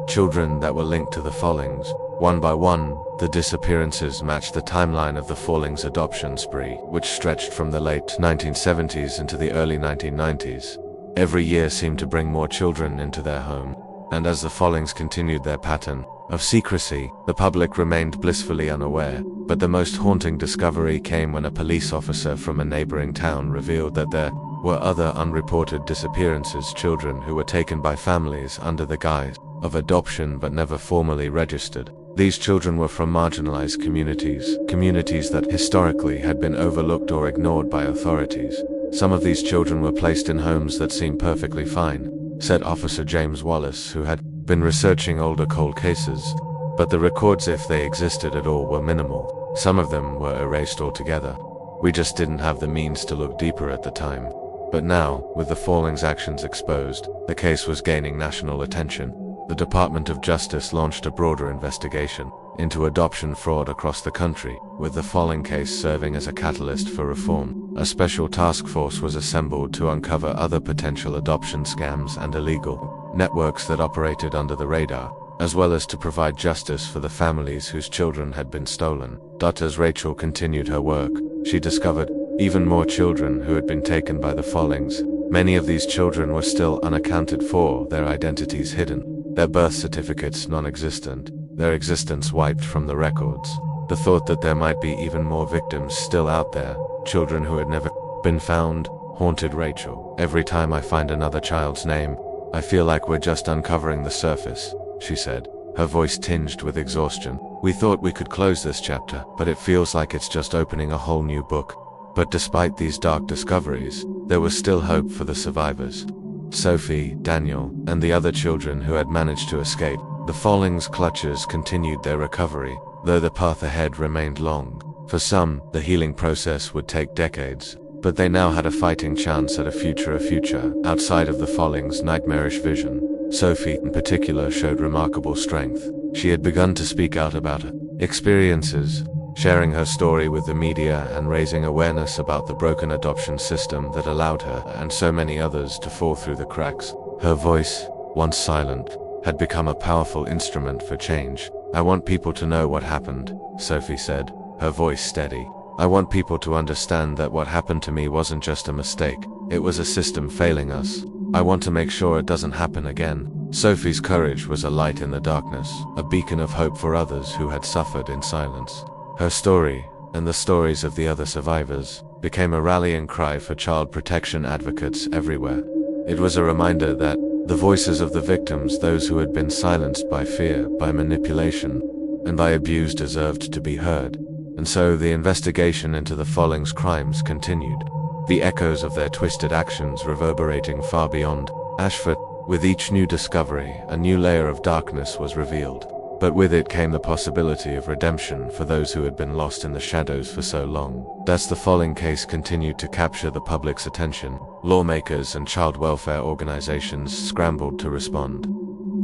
children that were linked to the Follings. One by one, the disappearances matched the timeline of the Follings adoption spree, which stretched from the late 1970s into the early 1990s. Every year seemed to bring more children into their home, and as the Follings continued their pattern of secrecy, the public remained blissfully unaware. But the most haunting discovery came when a police officer from a neighboring town revealed that there were other unreported disappearances, children who were taken by families under the guise of adoption but never formally registered. These children were from marginalized communities that historically had been overlooked or ignored by authorities. Some of these children were placed in homes that seemed perfectly fine, said Officer James Wallace, who had been researching older cold cases. But the records, if they existed at all, were minimal. Some of them were erased altogether. We just didn't have the means to look deeper at the time. But now, with the Follings' actions exposed, the case was gaining national attention. The Department of Justice launched a broader investigation into adoption fraud across the country, with the Folling case serving as a catalyst for reform. A special task force was assembled to uncover other potential adoption scams and illegal networks that operated under the radar, as well as to provide justice for the families whose children had been stolen. As Rachel continued her work, she discovered even more children who had been taken by the Follings. Many of these children were still unaccounted for, their identities hidden, their birth certificates non-existent, their existence wiped from the records. The thought that there might be even more victims still out there, children who had never been found, haunted Rachel. Every time I find another child's name, I feel like we're just uncovering the surface, she said, her voice tinged with exhaustion. We thought we could close this chapter, but it feels like it's just opening a whole new book. But despite these dark discoveries, there was still hope for the survivors. Sophie, Daniel, and the other children who had managed to escape. The Follings' clutches continued their recovery, though the path ahead remained long. For some, the healing process would take decades, but they now had a fighting chance at a future outside of the Follings' nightmarish vision. Sophie, in particular, showed remarkable strength. She had begun to speak out about her experiences, sharing her story with the media and raising awareness about the broken adoption system that allowed her and so many others to fall through the cracks. Her voice, once silent, had become a powerful instrument for change. I want people to know what happened, Sophie said, her voice steady. I want people to understand that what happened to me wasn't just a mistake. It was a system failing us. I want to make sure it doesn't happen again. Sophie's courage was a light in the darkness, a beacon of hope for others who had suffered in silence. Her story, and the stories of the other survivors, became a rallying cry for child protection advocates everywhere. It was a reminder that the voices of the victims, those who had been silenced by fear, by manipulation, and by abuse, deserved to be heard. And so the investigation into the Follings' crimes continued, the echoes of their twisted actions reverberating far beyond Ashford. With each new discovery, a new layer of darkness was revealed. But with it came the possibility of redemption for those who had been lost in the shadows for so long. As the Folling case continued to capture the public's attention, lawmakers and child welfare organizations scrambled to respond.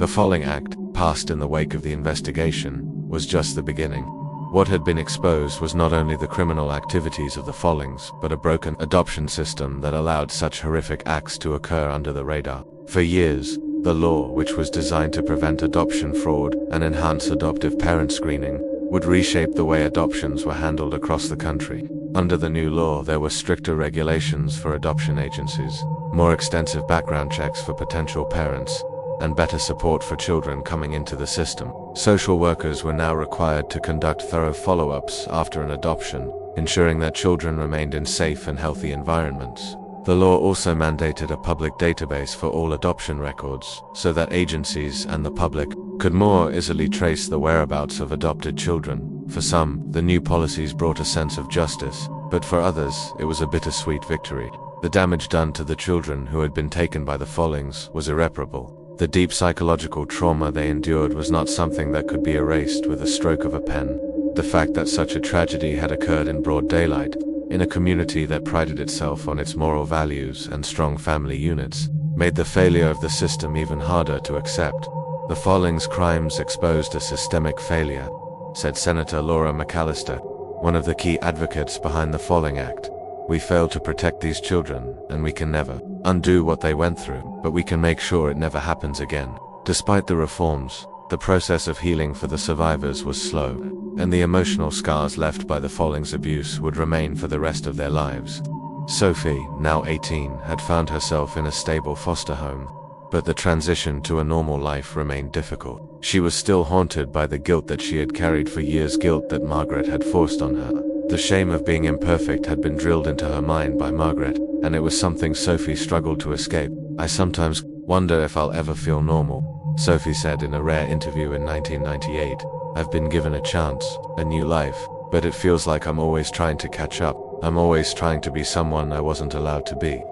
The Folling Act, passed in the wake of the investigation, was just the beginning. What had been exposed was not only the criminal activities of the Follings, but a broken adoption system that allowed such horrific acts to occur under the radar. For years, the law, which was designed to prevent adoption fraud and enhance adoptive parent screening, would reshape the way adoptions were handled across the country. Under the new law, there were stricter regulations for adoption agencies, more extensive background checks for potential parents, and better support for children coming into the system. Social workers were now required to conduct thorough follow-ups after an adoption, ensuring that children remained in safe and healthy environments. The law also mandated a public database for all adoption records, so that agencies and the public could more easily trace the whereabouts of adopted children. For some, the new policies brought a sense of justice, but for others, it was a bittersweet victory. The damage done to the children who had been taken by the Follings was irreparable. The deep psychological trauma they endured was not something that could be erased with a stroke of a pen. The fact that such a tragedy had occurred in broad daylight, in a community that prided itself on its moral values and strong family units, made the failure of the system even harder to accept. The Follings crimes exposed a systemic failure, said Senator Laura McAllister, one of the key advocates behind the Folling Act. We failed to protect these children, and we can never undo what they went through, but we can make sure it never happens again. Despite the reforms, the process of healing for the survivors was slow, and the emotional scars left by the Follings' abuse would remain for the rest of their lives. Sophie, now 18, had found herself in a stable foster home, but the transition to a normal life remained difficult. She was still haunted by the guilt that she had carried for years, guilt that Margaret had forced on her. The shame of being imperfect had been drilled into her mind by Margaret, and it was something Sophie struggled to escape. I sometimes wonder if I'll ever feel normal, Sophie said in a rare interview in 1998. I've been given a chance, a new life, but it feels like I'm always trying to catch up. I'm always trying to be someone I wasn't allowed to be.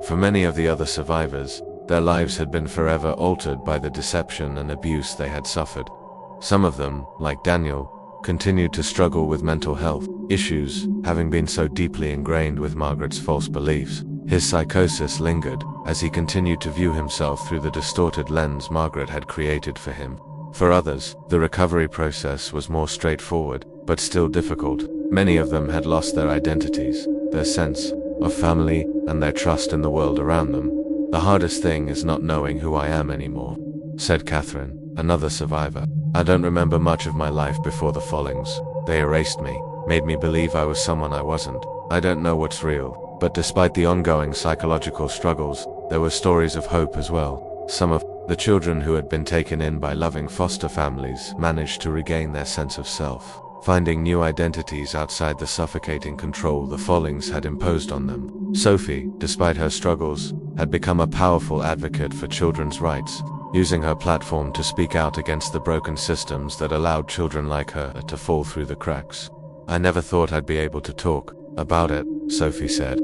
For many of the other survivors, their lives had been forever altered by the deception and abuse they had suffered. Some of them, like Daniel, continued to struggle with mental health issues, having been so deeply ingrained with Margaret's false beliefs. His psychosis lingered as he continued to view himself through the distorted lens Margaret had created for him. For others, the recovery process was more straightforward, but still difficult. Many of them had lost their identities, their sense of family, and their trust in the world around them. The hardest thing is not knowing who I am anymore, said Catherine, another survivor. I don't remember much of my life before the Follings. They erased me, made me believe I was someone I wasn't. I don't know what's real, but despite the ongoing psychological struggles, there were stories of hope as well. Some of the children who had been taken in by loving foster families managed to regain their sense of self, finding new identities outside the suffocating control the Follings had imposed on them. Sophie, despite her struggles, had become a powerful advocate for children's rights, using her platform to speak out against the broken systems that allowed children like her to fall through the cracks. I never thought I'd be able to talk about it, Sophie said,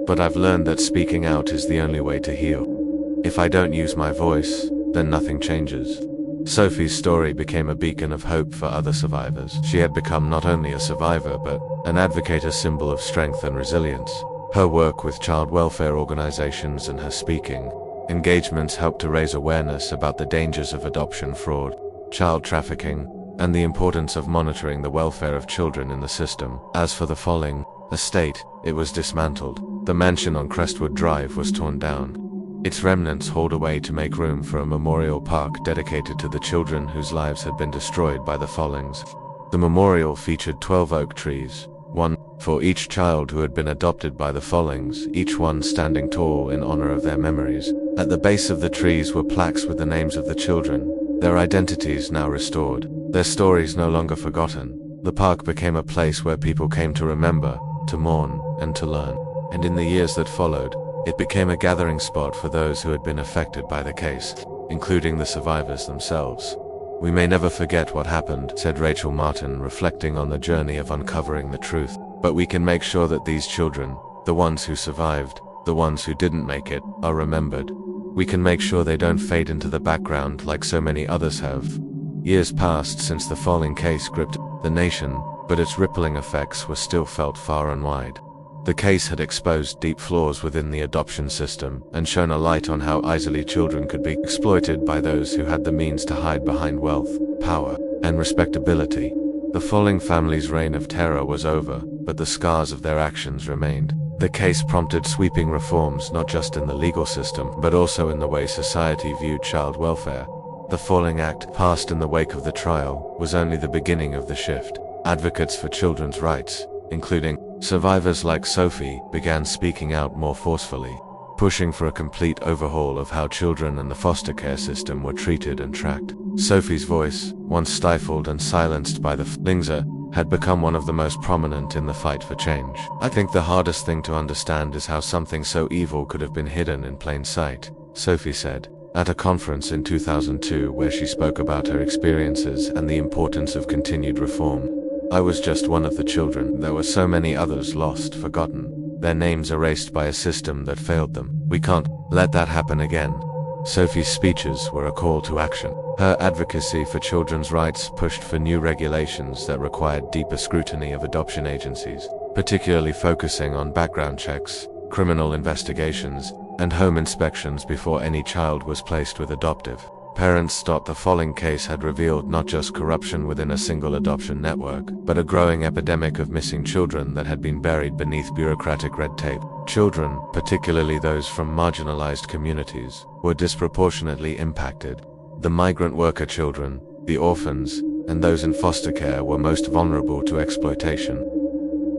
but I've learned that speaking out is the only way to heal. If I don't use my voice, then nothing changes. Sophie's story became a beacon of hope for other survivors. She had become not only a survivor but an advocate, a symbol of strength and resilience. Her work with child welfare organizations and her speaking engagements helped to raise awareness about the dangers of adoption fraud, child trafficking, and the importance of monitoring the welfare of children in the system. As for the Folling estate, it was dismantled. The mansion on Crestwood Drive was torn down, its remnants hauled away to make room for a memorial park dedicated to the children whose lives had been destroyed by the Follings. The memorial featured 12 oak trees, one for each child who had been adopted by the Follings, each one standing tall in honor of their memories. At the base of the trees were plaques with the names of the children, their identities now restored, their stories no longer forgotten. The park became a place where people came to remember, to mourn, and to learn. And in the years that followed, it became a gathering spot for those who had been affected by the case, including the survivors themselves. We may never forget what happened, said Rachel Martin, reflecting on the journey of uncovering the truth, but we can make sure that these children, the ones who survived, the ones who didn't make it, are remembered. We can make sure they don't fade into the background like so many others have. Years passed since the Folling case gripped the nation, but its rippling effects were still felt far and wide. The case had exposed deep flaws within the adoption system and shone a light on how easily children could be exploited by those who had the means to hide behind wealth, power, and respectability. The Folling family's reign of terror was over, but the scars of their actions remained. The case prompted sweeping reforms not just in the legal system, but also in the way society viewed child welfare. The Folling Act, passed in the wake of the trial, was only the beginning of the shift. Advocates for children's rights, including survivors like Sophie, began speaking out more forcefully, pushing for a complete overhaul of how children and the foster care system were treated and tracked. Sophie's voice, once stifled and silenced by the Follings, had become one of the most prominent in the fight for change. I think the hardest thing to understand is how something so evil could have been hidden in plain sight, Sophie said, at a conference in 2002 where she spoke about her experiences and the importance of continued reform. I was just one of the children. There were so many others lost, forgotten, their names erased by a system that failed them. We can't let that happen again. Sophie's speeches were a call to action. Her advocacy for children's rights pushed for new regulations that required deeper scrutiny of adoption agencies, particularly focusing on background checks, criminal investigations, and home inspections before any child was placed with adoptive parents. The Folling case had revealed not just corruption within a single adoption network, but a growing epidemic of missing children that had been buried beneath bureaucratic red tape. Children, particularly those from marginalized communities, were disproportionately impacted. The migrant worker children, the orphans, and those in foster care were most vulnerable to exploitation.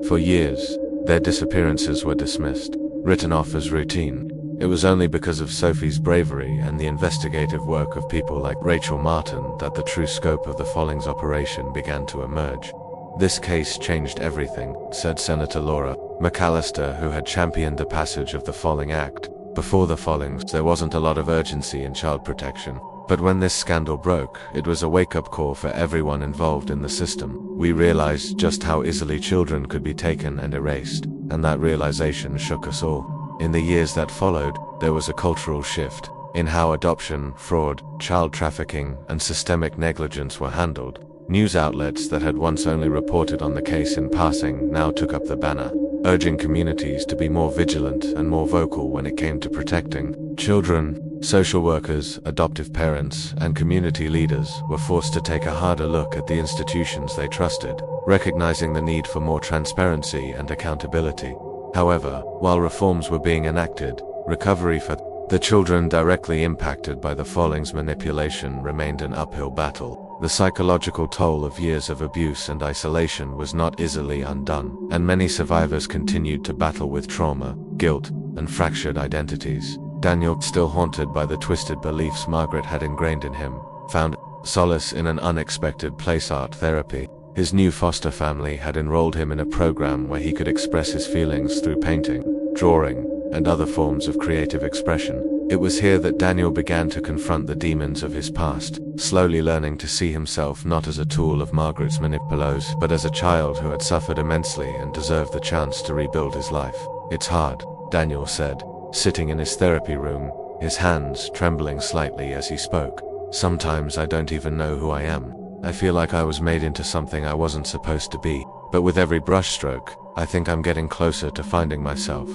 For years, their disappearances were dismissed, written off as routine. It was only because of Sophie's bravery and the investigative work of people like Rachel Martin that the true scope of the Follings operation began to emerge. "This case changed everything," said Senator Laura McAllister, who had championed the passage of the Folling Act. "Before the Follings, there wasn't a lot of urgency in child protection. But when this scandal broke, it was a wake-up call for everyone involved in the system. We realized just how easily children could be taken and erased, and that realization shook us all." In the years that followed, there was a cultural shift in how adoption, fraud, child trafficking, and systemic negligence were handled. News outlets that had once only reported on the case in passing now took up the banner, urging communities to be more vigilant and more vocal when it came to protecting children. Social workers, adoptive parents, and community leaders were forced to take a harder look at the institutions they trusted, recognizing the need for more transparency and accountability. However, while reforms were being enacted, recovery for the children directly impacted by the Follings manipulation remained an uphill battle. The psychological toll of years of abuse and isolation was not easily undone, and many survivors continued to battle with trauma, guilt, and fractured identities. Daniel, still haunted by the twisted beliefs Margaret had ingrained in him, found solace in an unexpected place: art therapy. His new foster family had enrolled him in a program where he could express his feelings through painting, drawing, and other forms of creative expression. It was here that Daniel began to confront the demons of his past, slowly learning to see himself not as a tool of Margaret's manipulations, but as a child who had suffered immensely and deserved the chance to rebuild his life. "It's hard," Daniel said, sitting in his therapy room, his hands trembling slightly as he spoke. "Sometimes I don't even know who I am. I feel like I was made into something I wasn't supposed to be. But with every brushstroke, I think I'm getting closer to finding myself."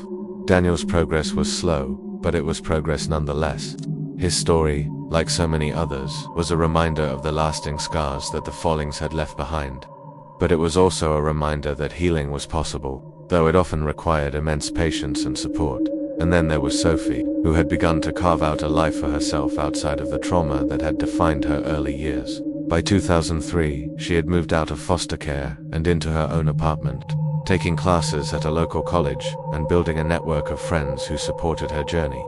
Daniel's progress was slow, but it was progress nonetheless. His story, like so many others, was a reminder of the lasting scars that the Follings had left behind. But it was also a reminder that healing was possible, though it often required immense patience and support. And then there was Sophie, who had begun to carve out a life for herself outside of the trauma that had defined her early years. By 2003, she had moved out of foster care and into her own apartment, taking classes at a local college and building a network of friends who supported her journey.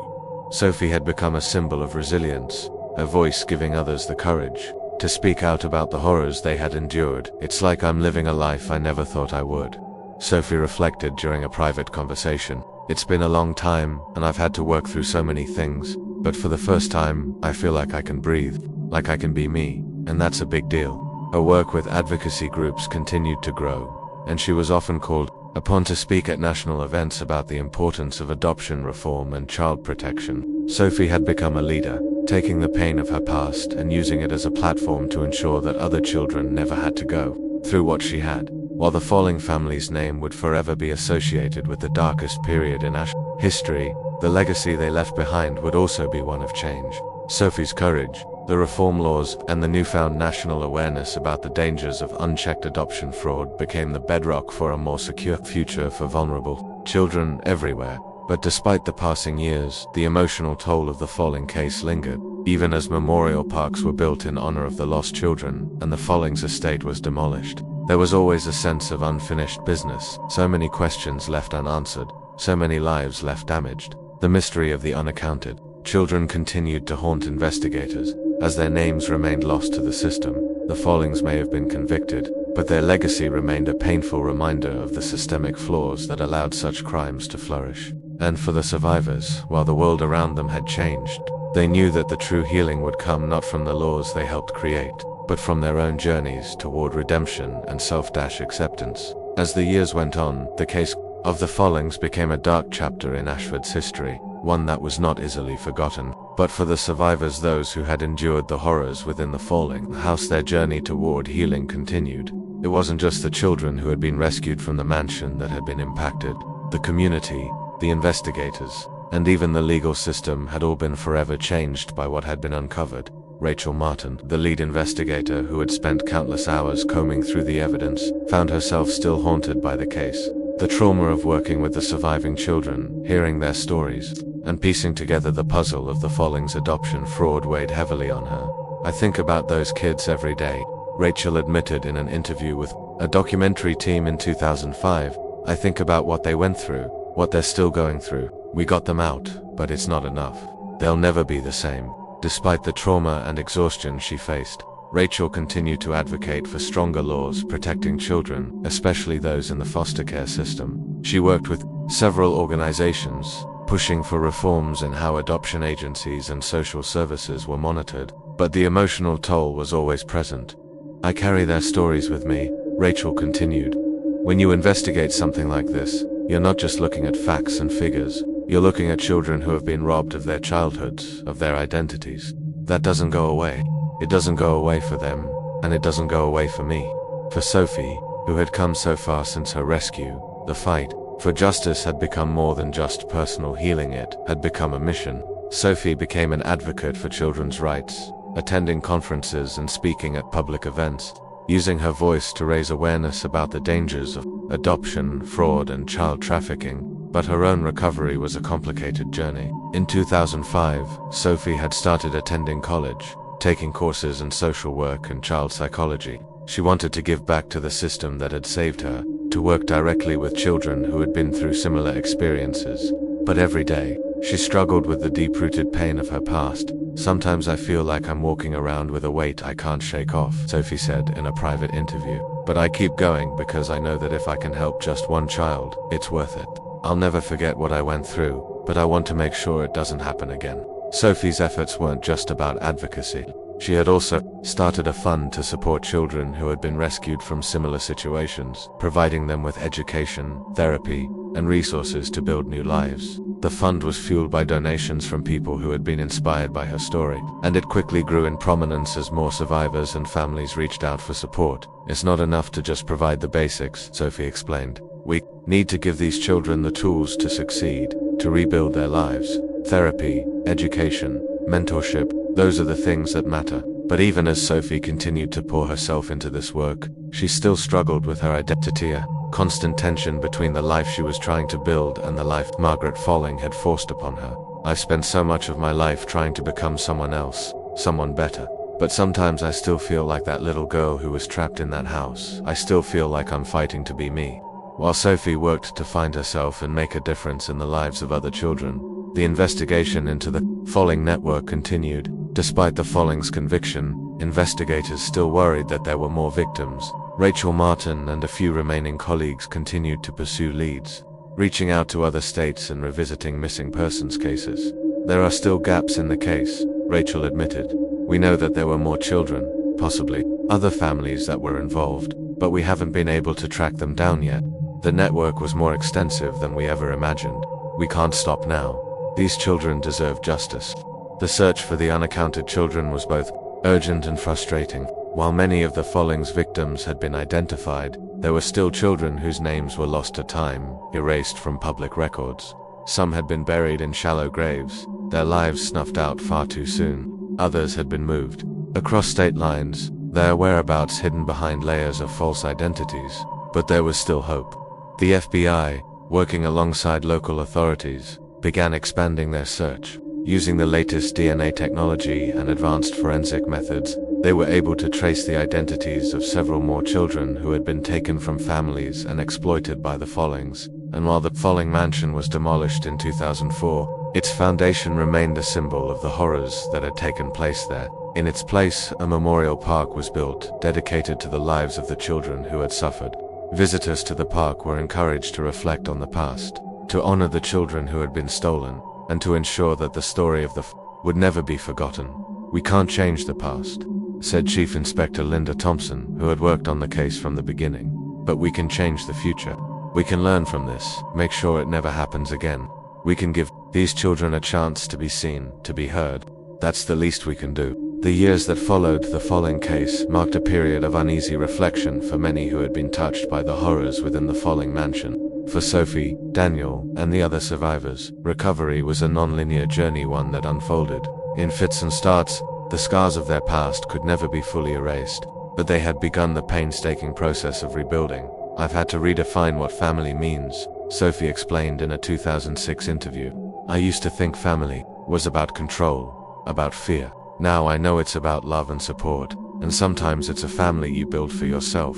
Sophie had become a symbol of resilience, her voice giving others the courage to speak out about the horrors they had endured. "It's like I'm living a life I never thought I would," Sophie reflected during a private conversation. "It's been a long time, and I've had to work through so many things, but for the first time, I feel like I can breathe, like I can be me, and that's a big deal." Her work with advocacy groups continued to grow, and she was often called upon to speak at national events about the importance of adoption reform and child protection. Sophie had become a leader, taking the pain of her past and using it as a platform to ensure that other children never had to go through what she had. While the Folling family's name would forever be associated with the darkest period in history, the legacy they left behind would also be one of change. Sophie's courage, the reform laws, and the newfound national awareness about the dangers of unchecked adoption fraud became the bedrock for a more secure future for vulnerable children everywhere. But despite the passing years, the emotional toll of the Folling case lingered, even as memorial parks were built in honor of the lost children, and the Follings estate was demolished. There was always a sense of unfinished business, so many questions left unanswered, so many lives left damaged. The mystery of the unaccounted children continued to haunt investigators. As their names remained lost to the system, the Follings may have been convicted, but their legacy remained a painful reminder of the systemic flaws that allowed such crimes to flourish. And for the survivors, while the world around them had changed, they knew that the true healing would come not from the laws they helped create, but from their own journeys toward redemption and self-acceptance. As the years went on, the case of the Follings became a dark chapter in Ashford's history, one that was not easily forgotten. But for the survivors, those who had endured the horrors within the Folling house, their journey toward healing continued. It wasn't just the children who had been rescued from the mansion that had been impacted. The community, the investigators, and even the legal system had all been forever changed by what had been uncovered. Rachel Martin, the lead investigator who had spent countless hours combing through the evidence, found herself still haunted by the case. The trauma of working with the surviving children, hearing their stories, and piecing together the puzzle of the Follings adoption fraud weighed heavily on her. "I think about those kids every day," Rachel admitted in an interview with a documentary team in 2005. "I think about what they went through, what they're still going through. We got them out, but it's not enough. They'll never be the same." Despite the trauma and exhaustion she faced, Rachel continued to advocate for stronger laws protecting children, especially those in the foster care system. She worked with several organizations, pushing for reforms in how adoption agencies and social services were monitored, but the emotional toll was always present. "I carry their stories with me," Rachel continued. "When you investigate something like this, you're not just looking at facts and figures. You're looking at children who have been robbed of their childhoods, of their identities. That doesn't go away. It doesn't go away for them, and it doesn't go away for me." For Sophie, who had come so far since her rescue, the fight for justice had become more than just personal healing. It had become a mission. Sophie became an advocate for children's rights, attending conferences and speaking at public events, using her voice to raise awareness about the dangers of adoption, fraud, and child trafficking. But her own recovery was a complicated journey. In 2005, Sophie had started attending college, taking courses in social work and child psychology. She wanted to give back to the system that had saved her, to work directly with children who had been through similar experiences. But every day, she struggled with the deep-rooted pain of her past. "Sometimes I feel like I'm walking around with a weight I can't shake off," Sophie said in a private interview. "But I keep going because I know that if I can help just one child, it's worth it. I'll never forget what I went through, but I want to make sure it doesn't happen again." Sophie's efforts weren't just about advocacy. She had also started a fund to support children who had been rescued from similar situations, providing them with education, therapy, and resources to build new lives. The fund was fueled by donations from people who had been inspired by her story, and it quickly grew in prominence as more survivors and families reached out for support. "It's not enough to just provide the basics," Sophie explained. "We need to give these children the tools to succeed, to rebuild their lives. Therapy, education, mentorship, those are the things that matter." But even as Sophie continued to pour herself into this work, she still struggled with her identity, a constant tension between the life she was trying to build and the life Margaret Folling had forced upon her. "I've spent so much of my life trying to become someone else, someone better. But sometimes I still feel like that little girl who was trapped in that house. I still feel like I'm fighting to be me." While Sophie worked to find herself and make a difference in the lives of other children, the investigation into the Folling network continued. Despite the Follings' conviction, investigators still worried that there were more victims. Rachel Martin and a few remaining colleagues continued to pursue leads, reaching out to other states and revisiting missing persons cases. "There are still gaps in the case," Rachel admitted. "We know that there were more children, possibly other families that were involved, but we haven't been able to track them down yet. The network was more extensive than we ever imagined. We can't stop now. These children deserve justice." The search for the unaccounted children was both urgent and frustrating. While many of the Follings victims had been identified, there were still children whose names were lost to time, erased from public records. Some had been buried in shallow graves, their lives snuffed out far too soon. Others had been moved across state lines, their whereabouts hidden behind layers of false identities. But there was still hope. The FBI, working alongside local authorities, began expanding their search. Using the latest DNA technology and advanced forensic methods, they were able to trace the identities of several more children who had been taken from families and exploited by the Follings. And while the Folling mansion was demolished in 2004, its foundation remained a symbol of the horrors that had taken place there. In its place, a memorial park was built, dedicated to the lives of the children who had suffered. Visitors to the park were encouraged to reflect on the past, to honor the children who had been stolen, and to ensure that the story of the would never be forgotten. "We can't change the past," said Chief Inspector Linda Thompson, who had worked on the case from the beginning. "But we can change the future. We can learn from this, make sure it never happens again. We can give these children a chance to be seen, to be heard. That's the least we can do." The years that followed the Folling case marked a period of uneasy reflection for many who had been touched by the horrors within the Folling mansion. For Sophie, Daniel, and the other survivors, recovery was a non-linear journey, one that unfolded in fits and starts. The scars of their past could never be fully erased, but they had begun the painstaking process of rebuilding. "I've had to redefine what family means," Sophie explained in a 2006 interview. "I used to think family was about control, about fear. Now I know it's about love and support, and sometimes it's a family you build for yourself.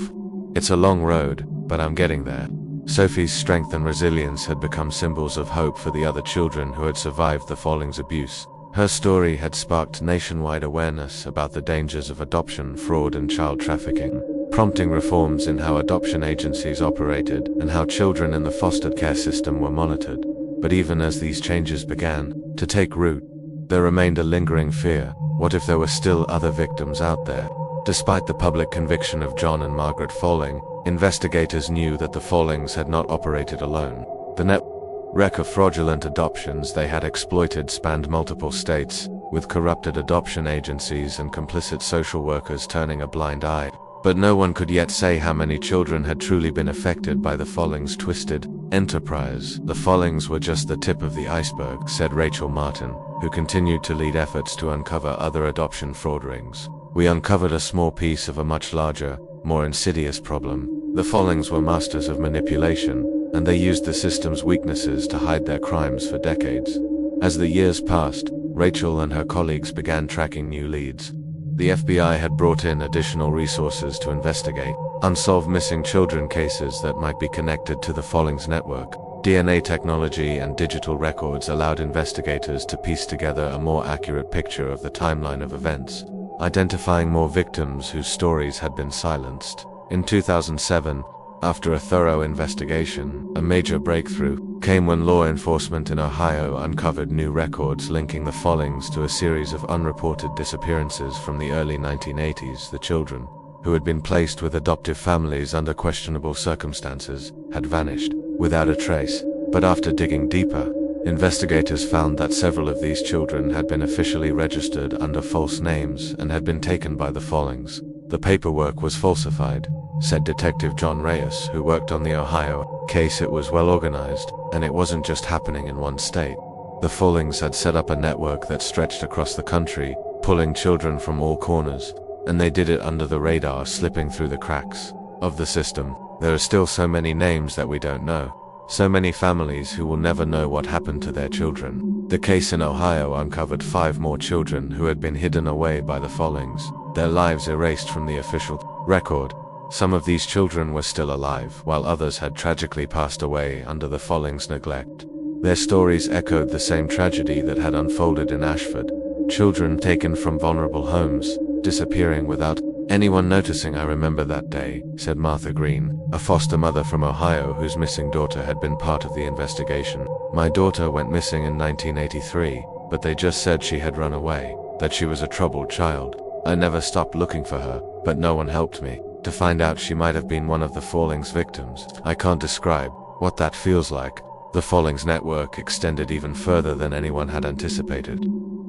It's a long road, but I'm getting there." Sophie's strength and resilience had become symbols of hope for the other children who had survived the Follings' abuse. Her story had sparked nationwide awareness about the dangers of adoption, fraud, and child trafficking, prompting reforms in how adoption agencies operated and how children in the foster care system were monitored. But even as these changes began to take root, there remained a lingering fear. What if there were still other victims out there? Despite the public conviction of John and Margaret Folling, investigators knew that the Follings had not operated alone. The network of fraudulent adoptions they had exploited spanned multiple states, with corrupted adoption agencies and complicit social workers turning a blind eye. But no one could yet say how many children had truly been affected by the Follings' twisted enterprise. "The Follings were just the tip of the iceberg," said Rachel Martin, who continued to lead efforts to uncover other adoption fraud rings. "We uncovered a small piece of a much larger, more insidious problem. The Follings were masters of manipulation, and they used the system's weaknesses to hide their crimes for decades." As the years passed, Rachel and her colleagues began tracking new leads. The FBI had brought in additional resources to investigate unsolved missing children cases that might be connected to the Follings network. DNA technology and digital records allowed investigators to piece together a more accurate picture of the timeline of events, identifying more victims whose stories had been silenced. In 2007, after a thorough investigation, a major breakthrough came when law enforcement in Ohio uncovered new records linking the Follings to a series of unreported disappearances from the early 1980s. The children, who had been placed with adoptive families under questionable circumstances, had vanished without a trace. But after digging deeper, investigators found that several of these children had been officially registered under false names and had been taken by the Follings. "The paperwork was falsified," said Detective John Reyes, who worked on the Ohio case. "It was well organized, and it wasn't just happening in one state. The Follings had set up a network that stretched across the country, pulling children from all corners, and they did it under the radar, slipping through the cracks of the system. There are still so many names that we don't know, so many families who will never know what happened to their children." The case in Ohio uncovered 5 more children who had been hidden away by the Follings, their lives erased from the official record. Some of these children were still alive, while others had tragically passed away under the Follings' neglect. Their stories echoed the same tragedy that had unfolded in Ashford: children taken from vulnerable homes, disappearing without anyone noticing. "I remember that day," said Martha Green, a foster mother from Ohio whose missing daughter had been part of the investigation. "My daughter went missing in 1983, but they just said she had run away, that she was a troubled child. I never stopped looking for her, but no one helped me to find out she might have been one of the Follings' victims. I can't describe what that feels like." The Follings network extended even further than anyone had anticipated.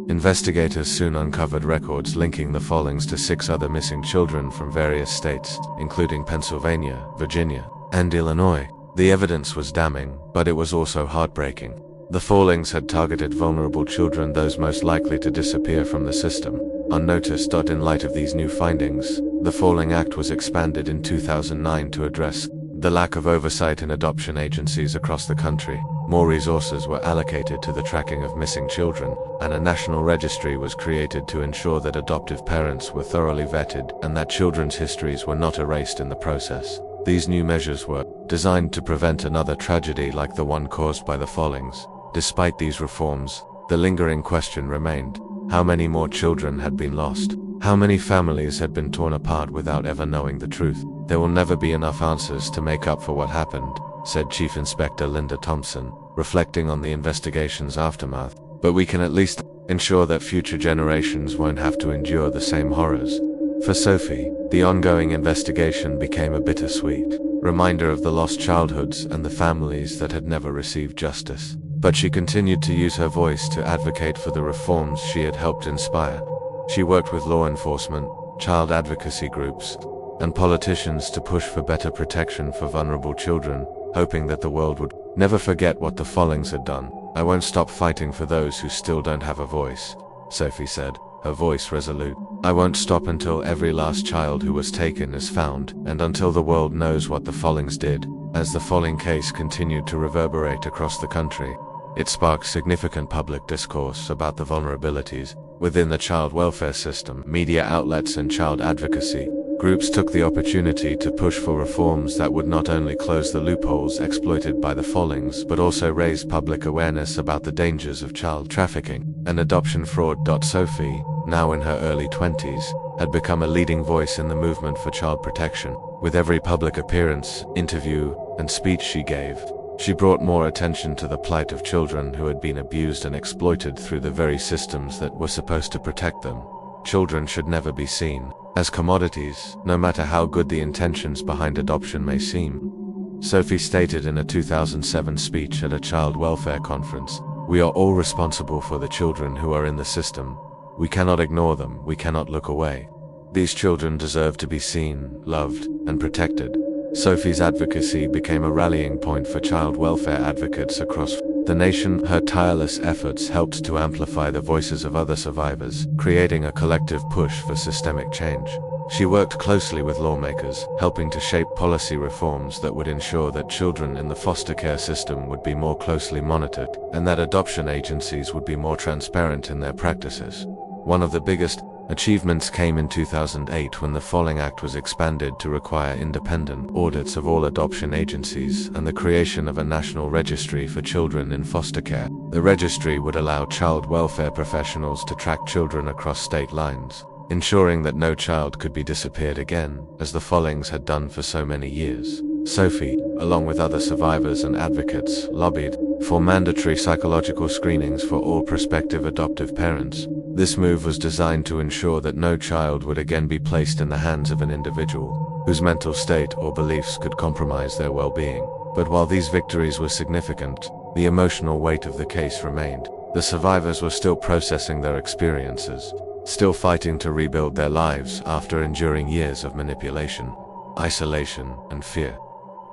Investigators soon uncovered records linking the Follings to 6 other missing children from various states, including Pennsylvania, Virginia, and Illinois. The evidence was damning, but it was also heartbreaking. The Follings had targeted vulnerable children, those most likely to disappear from the system, unnoticed. In light of these new findings, the Folling Act was expanded in 2009 to address the lack of oversight in adoption agencies across the country. More resources were allocated to the tracking of missing children, and a national registry was created to ensure that adoptive parents were thoroughly vetted and that children's histories were not erased in the process. These new measures were designed to prevent another tragedy like the one caused by the Follings. Despite these reforms, the lingering question remained: how many more children had been lost? How many families had been torn apart without ever knowing the truth? "There will never be enough answers to make up for what happened," said Chief Inspector Linda Thompson, reflecting on the investigation's aftermath. "But we can at least ensure that future generations won't have to endure the same horrors." For Sophie, the ongoing investigation became a bittersweet reminder of the lost childhoods and the families that had never received justice. But she continued to use her voice to advocate for the reforms she had helped inspire. She worked with law enforcement, child advocacy groups, and politicians to push for better protection for vulnerable children, hoping that the world would never forget what the Follings had done. "I won't stop fighting for those who still don't have a voice," Sophie said, her voice resolute. "I won't stop until every last child who was taken is found, and until the world knows what the Follings did." As the Folling case continued to reverberate across the country, it sparked significant public discourse about the vulnerabilities within the child welfare system. Media outlets and child advocacy groups took the opportunity to push for reforms that would not only close the loopholes exploited by the Follings, but also raise public awareness about the dangers of child trafficking and adoption fraud. Sophie, now in her early 20s, had become a leading voice in the movement for child protection. With every public appearance, interview, and speech she gave, she brought more attention to the plight of children who had been abused and exploited through the very systems that were supposed to protect them. Children should never be seen as commodities, no matter how good the intentions behind adoption may seem. Sophie stated in a 2007 speech at a child welfare conference, "We are all responsible for the children who are in the system. We cannot ignore them, we cannot look away. These children deserve to be seen, loved, and protected." Sophie's advocacy became a rallying point for child welfare advocates across the nation. Her tireless efforts helped to amplify the voices of other survivors, creating a collective push for systemic change. She worked closely with lawmakers, helping to shape policy reforms that would ensure that children in the foster care system would be more closely monitored, and that adoption agencies would be more transparent in their practices. One of the biggest achievements came in 2008 when the Folling Act was expanded to require independent audits of all adoption agencies and the creation of a national registry for children in foster care. The registry would allow child welfare professionals to track children across state lines, ensuring that no child could be disappeared again, as the Follings had done for so many years. Sophie, along with other survivors and advocates, lobbied for mandatory psychological screenings for all prospective adoptive parents. This move was designed to ensure that no child would again be placed in the hands of an individual whose mental state or beliefs could compromise their well-being. But while these victories were significant, the emotional weight of the case remained. The survivors were still processing their experiences, still fighting to rebuild their lives after enduring years of manipulation, isolation, and fear.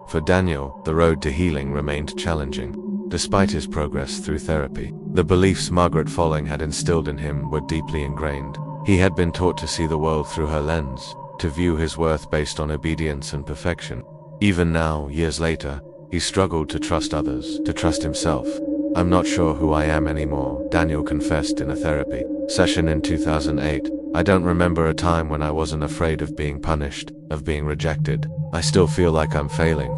For Daniel, the road to healing remained challenging. Despite his progress through therapy, the beliefs Margaret Folling had instilled in him were deeply ingrained. He had been taught to see the world through her lens, to view his worth based on obedience and perfection. Even now, years later, he struggled to trust others, to trust himself. "I'm not sure who I am anymore," Daniel confessed in a therapy session in 2008. "I don't remember a time when I wasn't afraid of being punished, of being rejected. I still feel like I'm failing."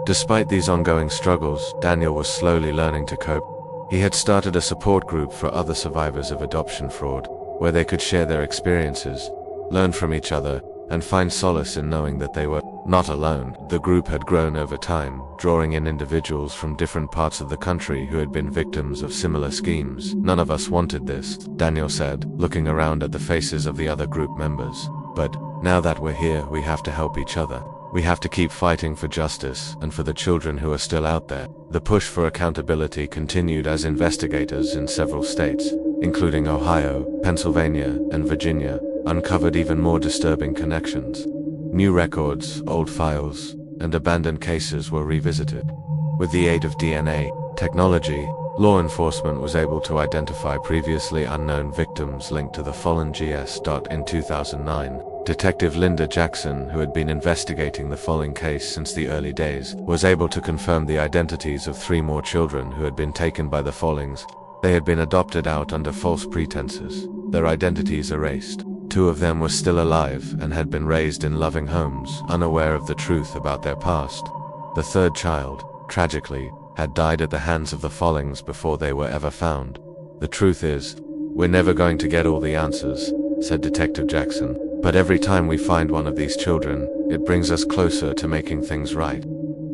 Despite these ongoing struggles, Daniel was slowly learning to cope. He had started a support group for other survivors of adoption fraud, where they could share their experiences, learn from each other, and find solace in knowing that they were not alone. The group had grown over time, drawing in individuals from different parts of the country who had been victims of similar schemes. "None of us wanted this," Daniel said, looking around at the faces of the other group members. "But now that we're here, we have to help each other. We have to keep fighting for justice and for the children who are still out there." The push for accountability continued as investigators in several states, including Ohio, Pennsylvania, and Virginia, uncovered even more disturbing connections. New records, old files, and abandoned cases were revisited. With the aid of DNA technology, law enforcement was able to identify previously unknown victims linked to the Follings. In 2009, Detective Linda Jackson, who had been investigating the Folling case since the early days, was able to confirm the identities of 3 more children who had been taken by the Follings. They had been adopted out under false pretenses, their identities erased. 2 of them were still alive and had been raised in loving homes, unaware of the truth about their past. The 3rd child, tragically, had died at the hands of the Follings before they were ever found. "The truth is, we're never going to get all the answers," said Detective Jackson. "But every time we find one of these children, it brings us closer to making things right."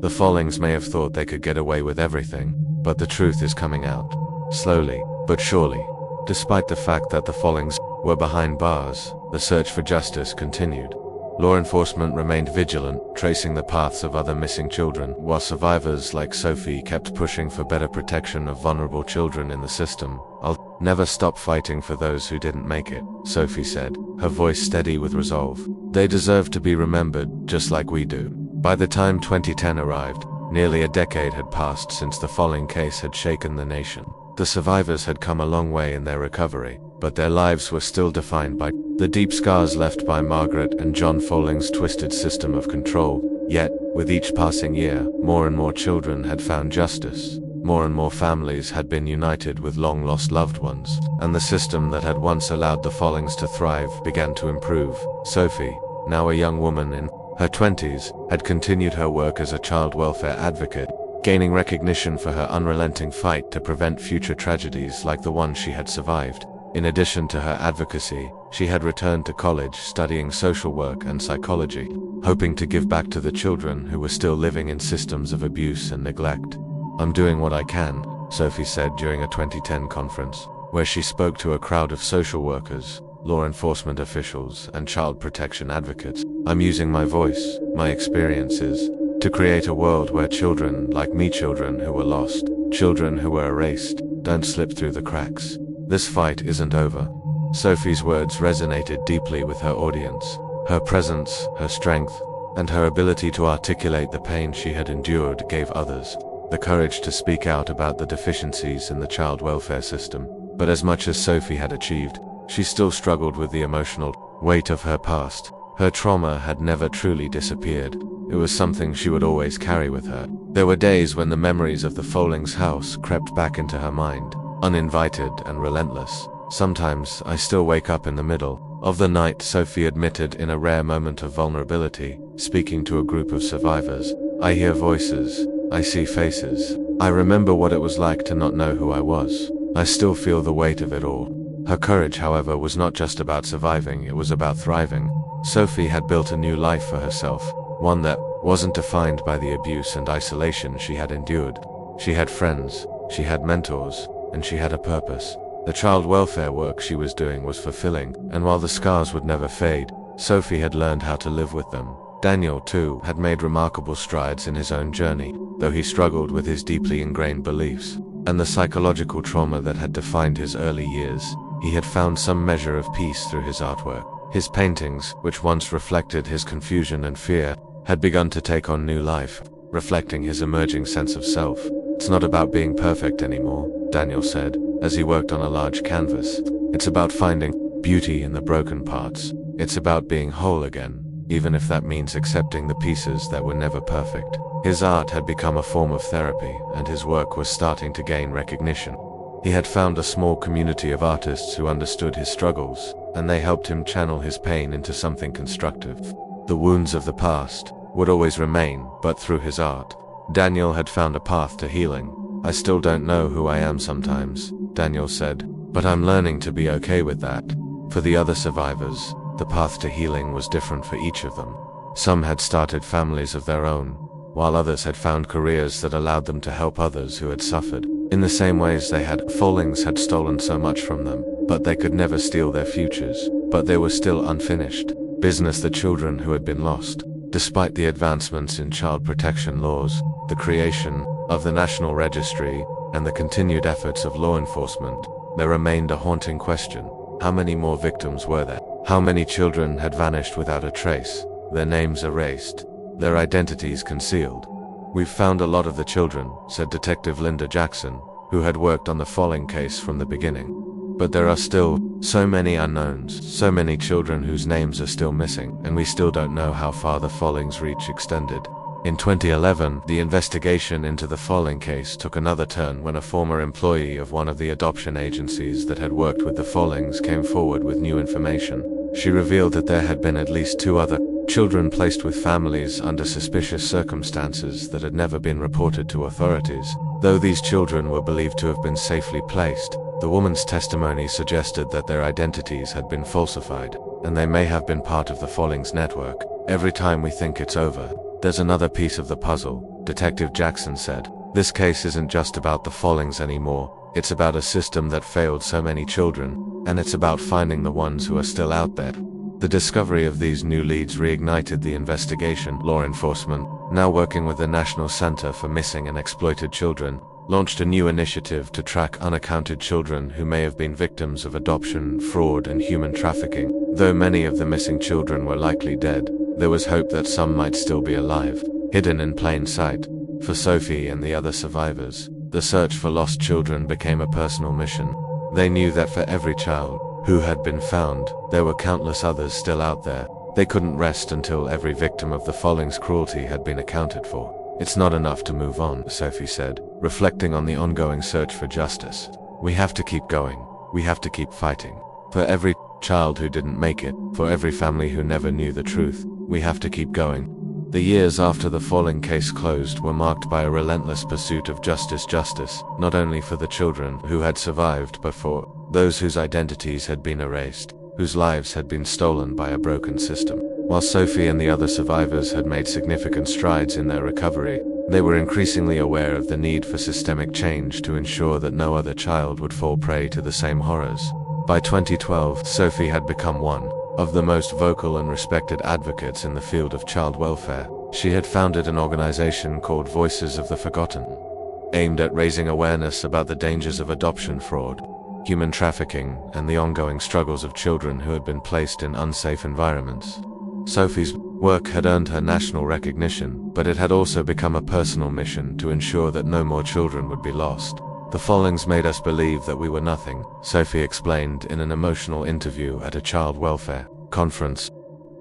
The Follings may have thought they could get away with everything, but the truth is coming out, slowly but surely. Despite the fact that the Follings were behind bars, the search for justice continued. Law enforcement remained vigilant, tracing the paths of other missing children, while survivors like Sophie kept pushing for better protection of vulnerable children in the system. "I'll never stop fighting for those who didn't make it," Sophie said, her voice steady with resolve. "They deserve to be remembered, just like we do." By the time 2010 arrived, nearly a decade had passed since the Folling case had shaken the nation. The survivors had come a long way in their recovery, but their lives were still defined by the deep scars left by Margaret and John Folling's twisted system of control. Yet, with each passing year, more and more children had found justice. More and more families had been united with long-lost loved ones, and the system that had once allowed the Follings to thrive began to improve. Sophie, now a young woman in her 20s, had continued her work as a child welfare advocate, gaining recognition for her unrelenting fight to prevent future tragedies like the one she had survived. In addition to her advocacy, she had returned to college studying social work and psychology, hoping to give back to the children who were still living in systems of abuse and neglect. "I'm doing what I can," Sophie said during a 2010 conference, where she spoke to a crowd of social workers, law enforcement officials, and child protection advocates. "I'm using my voice, my experiences, to create a world where children like me, children who were lost, children who were erased, don't slip through the cracks. This fight isn't over." Sophie's words resonated deeply with her audience. Her presence, her strength, and her ability to articulate the pain she had endured gave others the courage to speak out about the deficiencies in the child welfare system. But as much as Sophie had achieved, she still struggled with the emotional weight of her past. Her trauma had never truly disappeared. It was something she would always carry with her. There were days when the memories of the Follings house crept back into her mind, uninvited and relentless. "Sometimes I still wake up in the middle of the night," Sophie admitted in a rare moment of vulnerability, speaking to a group of survivors. "I hear voices, I see faces. I remember what it was like to not know who I was. I still feel the weight of it all." Her courage, however, was not just about surviving, it was about thriving. Sophie had built a new life for herself, one that wasn't defined by the abuse and isolation she had endured. She had friends, she had mentors, and she had a purpose. The child welfare work she was doing was fulfilling, and while the scars would never fade, Sophie had learned how to live with them. Daniel, too, had made remarkable strides in his own journey, though he struggled with his deeply ingrained beliefs and the psychological trauma that had defined his early years. He had found some measure of peace through his artwork. His paintings, which once reflected his confusion and fear, had begun to take on new life, reflecting his emerging sense of self. "It's not about being perfect anymore," Daniel said, as he worked on a large canvas. "It's about finding beauty in the broken parts. It's about being whole again, even if that means accepting the pieces that were never perfect." His art had become a form of therapy, and his work was starting to gain recognition. He had found a small community of artists who understood his struggles, and they helped him channel his pain into something constructive. The wounds of the past would always remain, but through his art, Daniel had found a path to healing. "I still don't know who I am sometimes," Daniel said, "but I'm learning to be okay with that." For the other survivors, the path to healing was different for each of them. Some had started families of their own, while others had found careers that allowed them to help others who had suffered. In the same ways Follings had stolen so much from them, but they could never steal their futures. But there was still unfinished business: the children who had been lost. Despite the advancements in child protection laws, the creation of the National Registry, and the continued efforts of law enforcement, there remained a haunting question. How many more victims were there? How many children had vanished without a trace, their names erased, their identities concealed? "We've found a lot of the children," said Detective Linda Jackson, who had worked on the Folling case from the beginning. "But there are still so many unknowns, so many children whose names are still missing, and we still don't know how far the Follings' reach extended." In 2011, the investigation into the Folling case took another turn when a former employee of one of the adoption agencies that had worked with the Follings came forward with new information. She revealed that there had been at least 2 other children placed with families under suspicious circumstances that had never been reported to authorities. Though these children were believed to have been safely placed, the woman's testimony suggested that their identities had been falsified, and they may have been part of the Follings network. "Every time we think it's over, there's another piece of the puzzle," Detective Jackson said. "This case isn't just about the Follings anymore. It's about a system that failed so many children, and it's about finding the ones who are still out there." The discovery of these new leads reignited the investigation. Law enforcement, now working with the National Center for Missing and Exploited Children, launched a new initiative to track unaccounted children who may have been victims of adoption, fraud, and human trafficking. Though many of the missing children were likely dead, there was hope that some might still be alive, hidden in plain sight. For Sophie and the other survivors, the search for lost children became a personal mission. They knew that for every child who had been found, there were countless others still out there. They couldn't rest until every victim of the Follings' cruelty had been accounted for. "It's not enough to move on," Sophie said, reflecting on the ongoing search for justice. "We have to keep going. We have to keep fighting. For every child who didn't make it, for every family who never knew the truth, we have to keep going." The years after the Folling case closed were marked by a relentless pursuit of justice, not only for the children who had survived, but for those whose identities had been erased, whose lives had been stolen by a broken system. While Sophie and the other survivors had made significant strides in their recovery, they were increasingly aware of the need for systemic change to ensure that no other child would fall prey to the same horrors. By 2012, Sophie had become one of the most vocal and respected advocates in the field of child welfare. She had founded an organization called Voices of the Forgotten, aimed at raising awareness about the dangers of adoption fraud, human trafficking, and the ongoing struggles of children who had been placed in unsafe environments. Sophie's work had earned her national recognition, but it had also become a personal mission to ensure that no more children would be lost. "The Follings made us believe that we were nothing," Sophie explained in an emotional interview at a child welfare conference.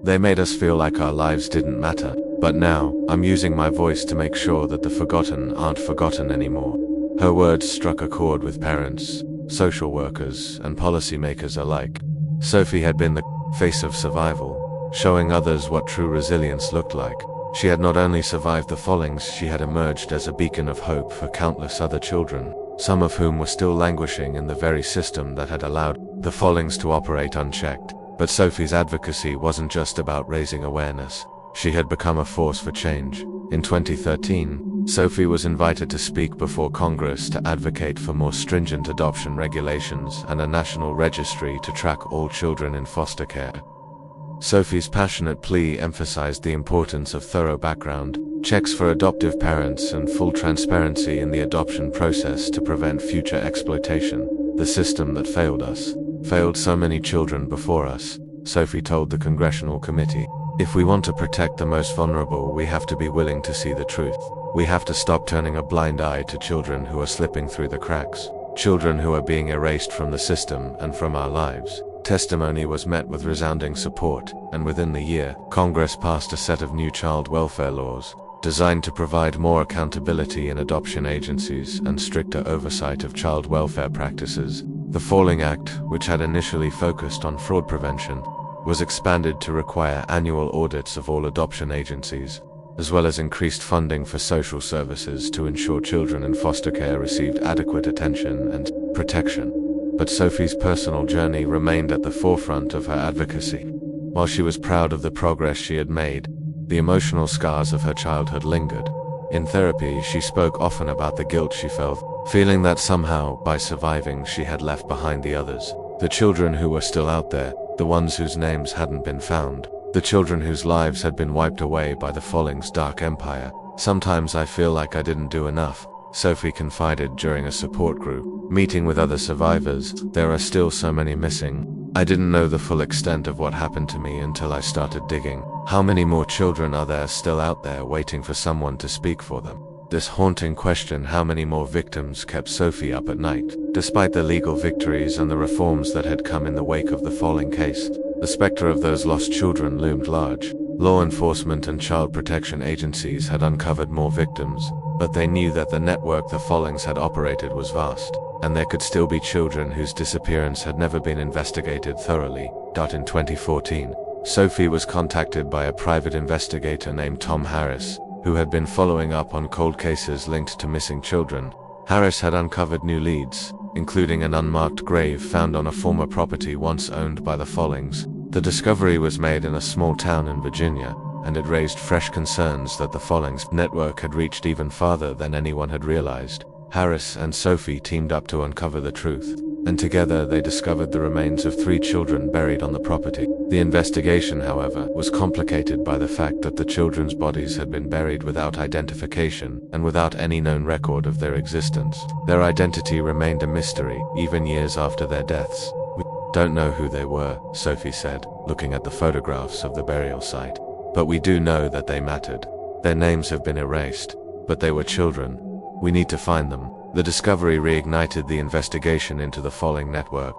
"They made us feel like our lives didn't matter. But now, I'm using my voice to make sure that the forgotten aren't forgotten anymore." Her words struck a chord with parents, social workers, and policymakers alike. Sophie had been the face of survival, showing others what true resilience looked like. She had not only survived the Follings, she had emerged as a beacon of hope for countless other children, some of whom were still languishing in the very system that had allowed the Follings to operate unchecked. But Sophie's advocacy wasn't just about raising awareness. She had become a force for change. In 2013, Sophie was invited to speak before Congress to advocate for more stringent adoption regulations and a national registry to track all children in foster care. Sophie's passionate plea emphasized the importance of thorough background checks for adoptive parents and full transparency in the adoption process to prevent future exploitation. "The system that failed us, failed so many children before us," Sophie told the Congressional Committee. "If we want to protect the most vulnerable, we have to be willing to see the truth. We have to stop turning a blind eye to children who are slipping through the cracks, children who are being erased from the system and from our lives." Testimony was met with resounding support, and within the year, Congress passed a set of new child welfare laws, designed to provide more accountability in adoption agencies and stricter oversight of child welfare practices. The Folling Act, which had initially focused on fraud prevention, was expanded to require annual audits of all adoption agencies, as well as increased funding for social services to ensure children in foster care received adequate attention and protection. But Sophie's personal journey remained at the forefront of her advocacy. While she was proud of the progress she had made, the emotional scars of her childhood lingered. In therapy, she spoke often about the guilt she felt, feeling that somehow, by surviving, she had left behind the others. The children who were still out there, the ones whose names hadn't been found, the children whose lives had been wiped away by the Follings' dark empire. "Sometimes I feel like I didn't do enough," Sophie confided during a support group meeting with other survivors. "There are still so many missing. I didn't know the full extent of what happened to me until I started digging. How many more children are there still out there waiting for someone to speak for them?" This haunting question, how many more victims, kept Sophie up at night. Despite the legal victories and the reforms that had come in the wake of the Folling case, the specter of those lost children loomed large. Law enforcement and child protection agencies had uncovered more victims, but they knew that the network the Follings had operated was vast, and there could still be children whose disappearance had never been investigated thoroughly. In 2014, Sophie was contacted by a private investigator named Tom Harris, who had been following up on cold cases linked to missing children. Harris had uncovered new leads, including an unmarked grave found on a former property once owned by the Follings. The discovery was made in a small town in Virginia, and it raised fresh concerns that the Follings network had reached even farther than anyone had realized. Harris and Sophie teamed up to uncover the truth. and together they discovered the remains of 3 children buried on the property. The investigation, however, was complicated by the fact that the children's bodies had been buried without identification and without any known record of their existence. Their identity remained a mystery, even years after their deaths. "We don't know who they were," Sophie said, looking at the photographs of the burial site. "But we do know that they mattered. Their names have been erased, but they were children. We need to find them." The discovery reignited the investigation into the Folling network,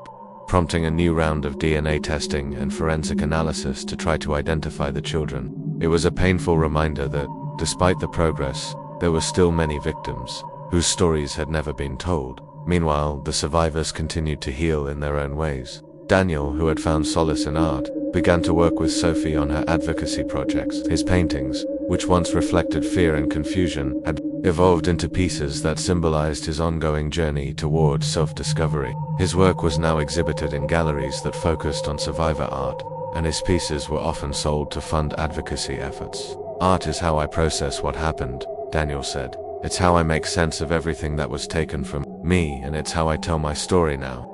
prompting a new round of DNA testing and forensic analysis to try to identify the children. It was a painful reminder that, despite the progress, there were still many victims whose stories had never been told. Meanwhile, the survivors continued to heal in their own ways. Daniel, who had found solace in art, began to work with Sophie on her advocacy projects. His paintings, which once reflected fear and confusion, had evolved into pieces that symbolized his ongoing journey towards self-discovery. His work was now exhibited in galleries that focused on survivor art, and his pieces were often sold to fund advocacy efforts. "Art is how I process what happened," Daniel said. "It's how I make sense of everything that was taken from me, and it's how I tell my story now."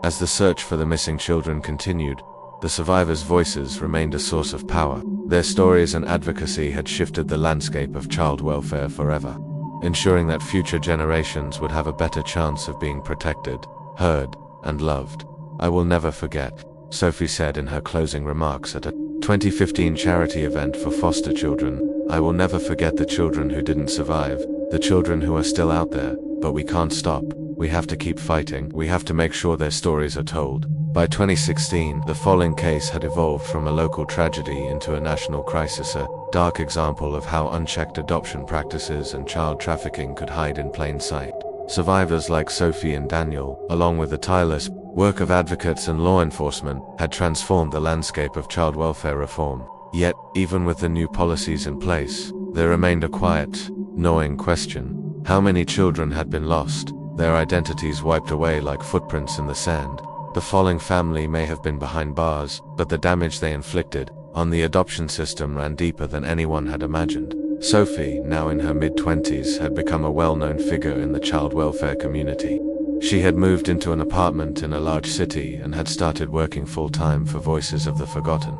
As the search for the missing children continued, the survivors' voices remained a source of power. Their stories and advocacy had shifted the landscape of child welfare forever, ensuring that future generations would have a better chance of being protected, heard, and loved. "I will never forget," Sophie said in her closing remarks at a 2015 charity event for foster children. "I will never forget the children who didn't survive, the children who are still out there, but we can't stop. We have to keep fighting. We have to make sure their stories are told." By 2016, the Folling case had evolved from a local tragedy into a national crisis, a dark example of how unchecked adoption practices and child trafficking could hide in plain sight. Survivors like Sophie and Daniel, along with the tireless work of advocates and law enforcement, had transformed the landscape of child welfare reform. Yet, even with the new policies in place, there remained a quiet, gnawing question. How many children had been lost, their identities wiped away like footprints in the sand? The Folling family may have been behind bars, but the damage they inflicted on the adoption system ran deeper than anyone had imagined. Sophie, now in her mid-20s, had become a well-known figure in the child welfare community. She had moved into an apartment in a large city and had started working full-time for Voices of the Forgotten,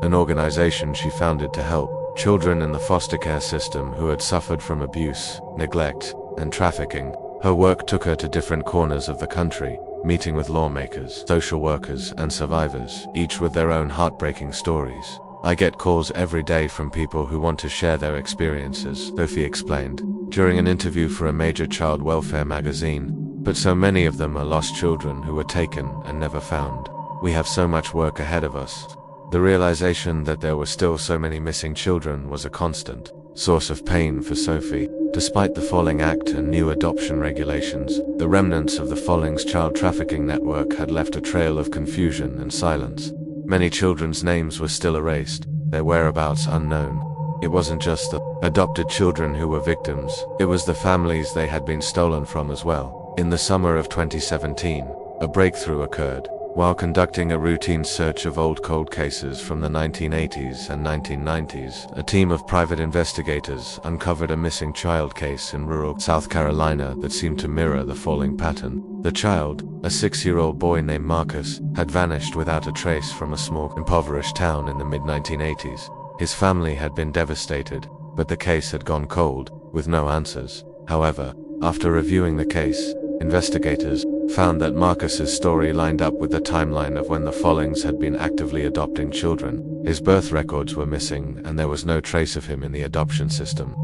an organization she founded to help children in the foster care system who had suffered from abuse, neglect, and trafficking. Her work took her to different corners of the country, meeting with lawmakers, social workers, and survivors, each with their own heartbreaking stories. "I get calls every day from people who want to share their experiences," Sophie explained, during an interview for a major child welfare magazine. "But so many of them are lost children who were taken and never found. We have so much work ahead of us." The realization that there were still so many missing children was a constant source of pain for Sophie. Despite the Folling Act and new adoption regulations, the remnants of the Follings child trafficking network had left a trail of confusion and silence. Many children's names were still erased, their whereabouts unknown. It wasn't just the adopted children who were victims, it was the families they had been stolen from as well. In the summer of 2017, a breakthrough occurred. While conducting a routine search of old cold cases from the 1980s and 1990s, a team of private investigators uncovered a missing child case in rural South Carolina that seemed to mirror the Folling pattern. The child, a 6-year-old boy named Marcus, had vanished without a trace from a small, impoverished town in the mid-1980s. His family had been devastated, but the case had gone cold, with no answers. However, after reviewing the case, investigators found that Marcus's story lined up with the timeline of when the Follings had been actively adopting children. His birth records were missing, and there was no trace of him in the adoption system.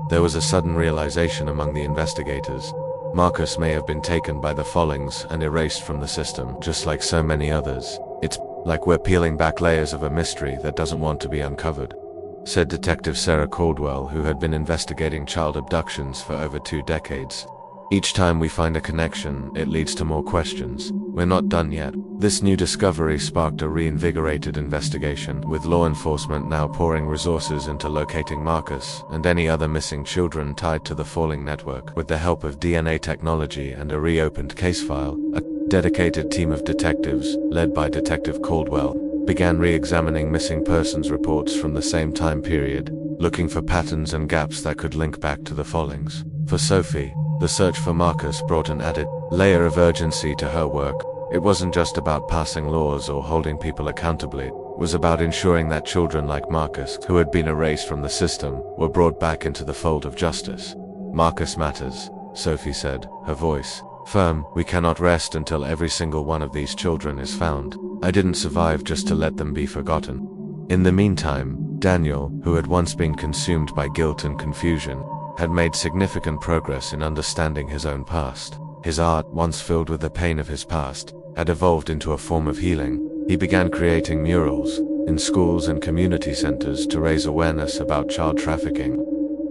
There was a sudden realization among the investigators. Marcus may have been taken by the Follings and erased from the system, just like so many others. "It's like we're peeling back layers of a mystery that doesn't want to be uncovered," said Detective Sarah Caldwell, who had been investigating child abductions for over 2 decades. "Each time we find a connection, it leads to more questions. We're not done yet." This new discovery sparked a reinvigorated investigation, with law enforcement now pouring resources into locating Marcus and any other missing children tied to the Folling network. With the help of DNA technology and a reopened case file, a dedicated team of detectives, led by Detective Caldwell, began re-examining missing persons reports from the same time period, looking for patterns and gaps that could link back to the Follings. For Sophie, The search for Marcus brought an added layer of urgency to her work. It wasn't just about passing laws or holding people accountable, it was about ensuring that children like Marcus, who had been erased from the system, were brought back into the fold of justice. Marcus matters, Sophie said, her voice firm. We cannot rest until every single one of these children is found. I didn't survive just to let them be forgotten. In the meantime, Daniel, who had once been consumed by guilt and confusion, had made significant progress in understanding his own past. His art, once filled with the pain of his past, had evolved into a form of healing. He began creating murals in schools and community centers to raise awareness about child trafficking,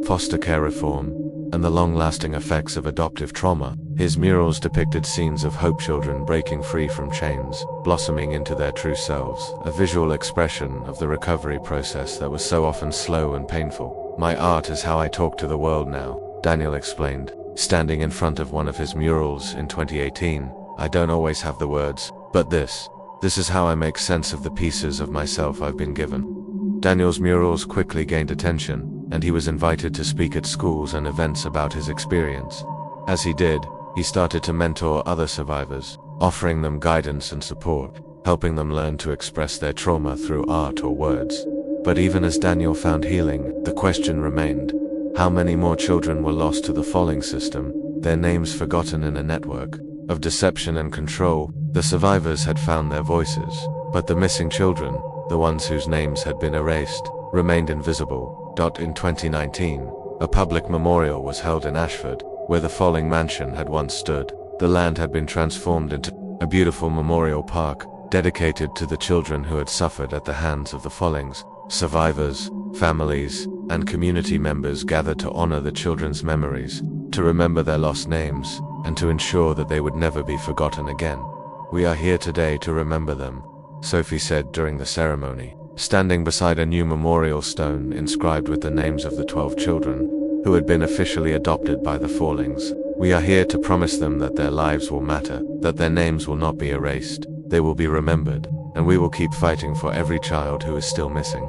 foster care reform, and the long-lasting effects of adoptive trauma. His murals depicted scenes of hope, children breaking free from chains, blossoming into their true selves, a visual expression of the recovery process that was so often slow and painful. My art is how I talk to the world now, Daniel explained, standing in front of one of his murals in 2018. I don't always have the words, but this is how I make sense of the pieces of myself I've been given. Daniel's murals quickly gained attention, and he was invited to speak at schools and events about his experience. As he did, he started to mentor other survivors, offering them guidance and support, helping them learn to express their trauma through art or words. But even as Daniel found healing, the question remained: how many more children were lost to the Follings system, their names forgotten in a network of deception and control? The survivors had found their voices, but the missing children, the ones whose names had been erased, remained invisible. In 2019, a public memorial was held in Ashford, where the Folling mansion had once stood. The land had been transformed into a beautiful memorial park, dedicated to the children who had suffered at the hands of the Follings. Survivors, families, and community members gathered to honor the children's memories, to remember their lost names, and to ensure that they would never be forgotten again. We are here today to remember them, Sophie said during the ceremony, standing beside a new memorial stone inscribed with the names of the 12 children who had been officially adopted by the Follings. We are here to promise them that their lives will matter, that their names will not be erased, they will be remembered, and we will keep fighting for every child who is still missing.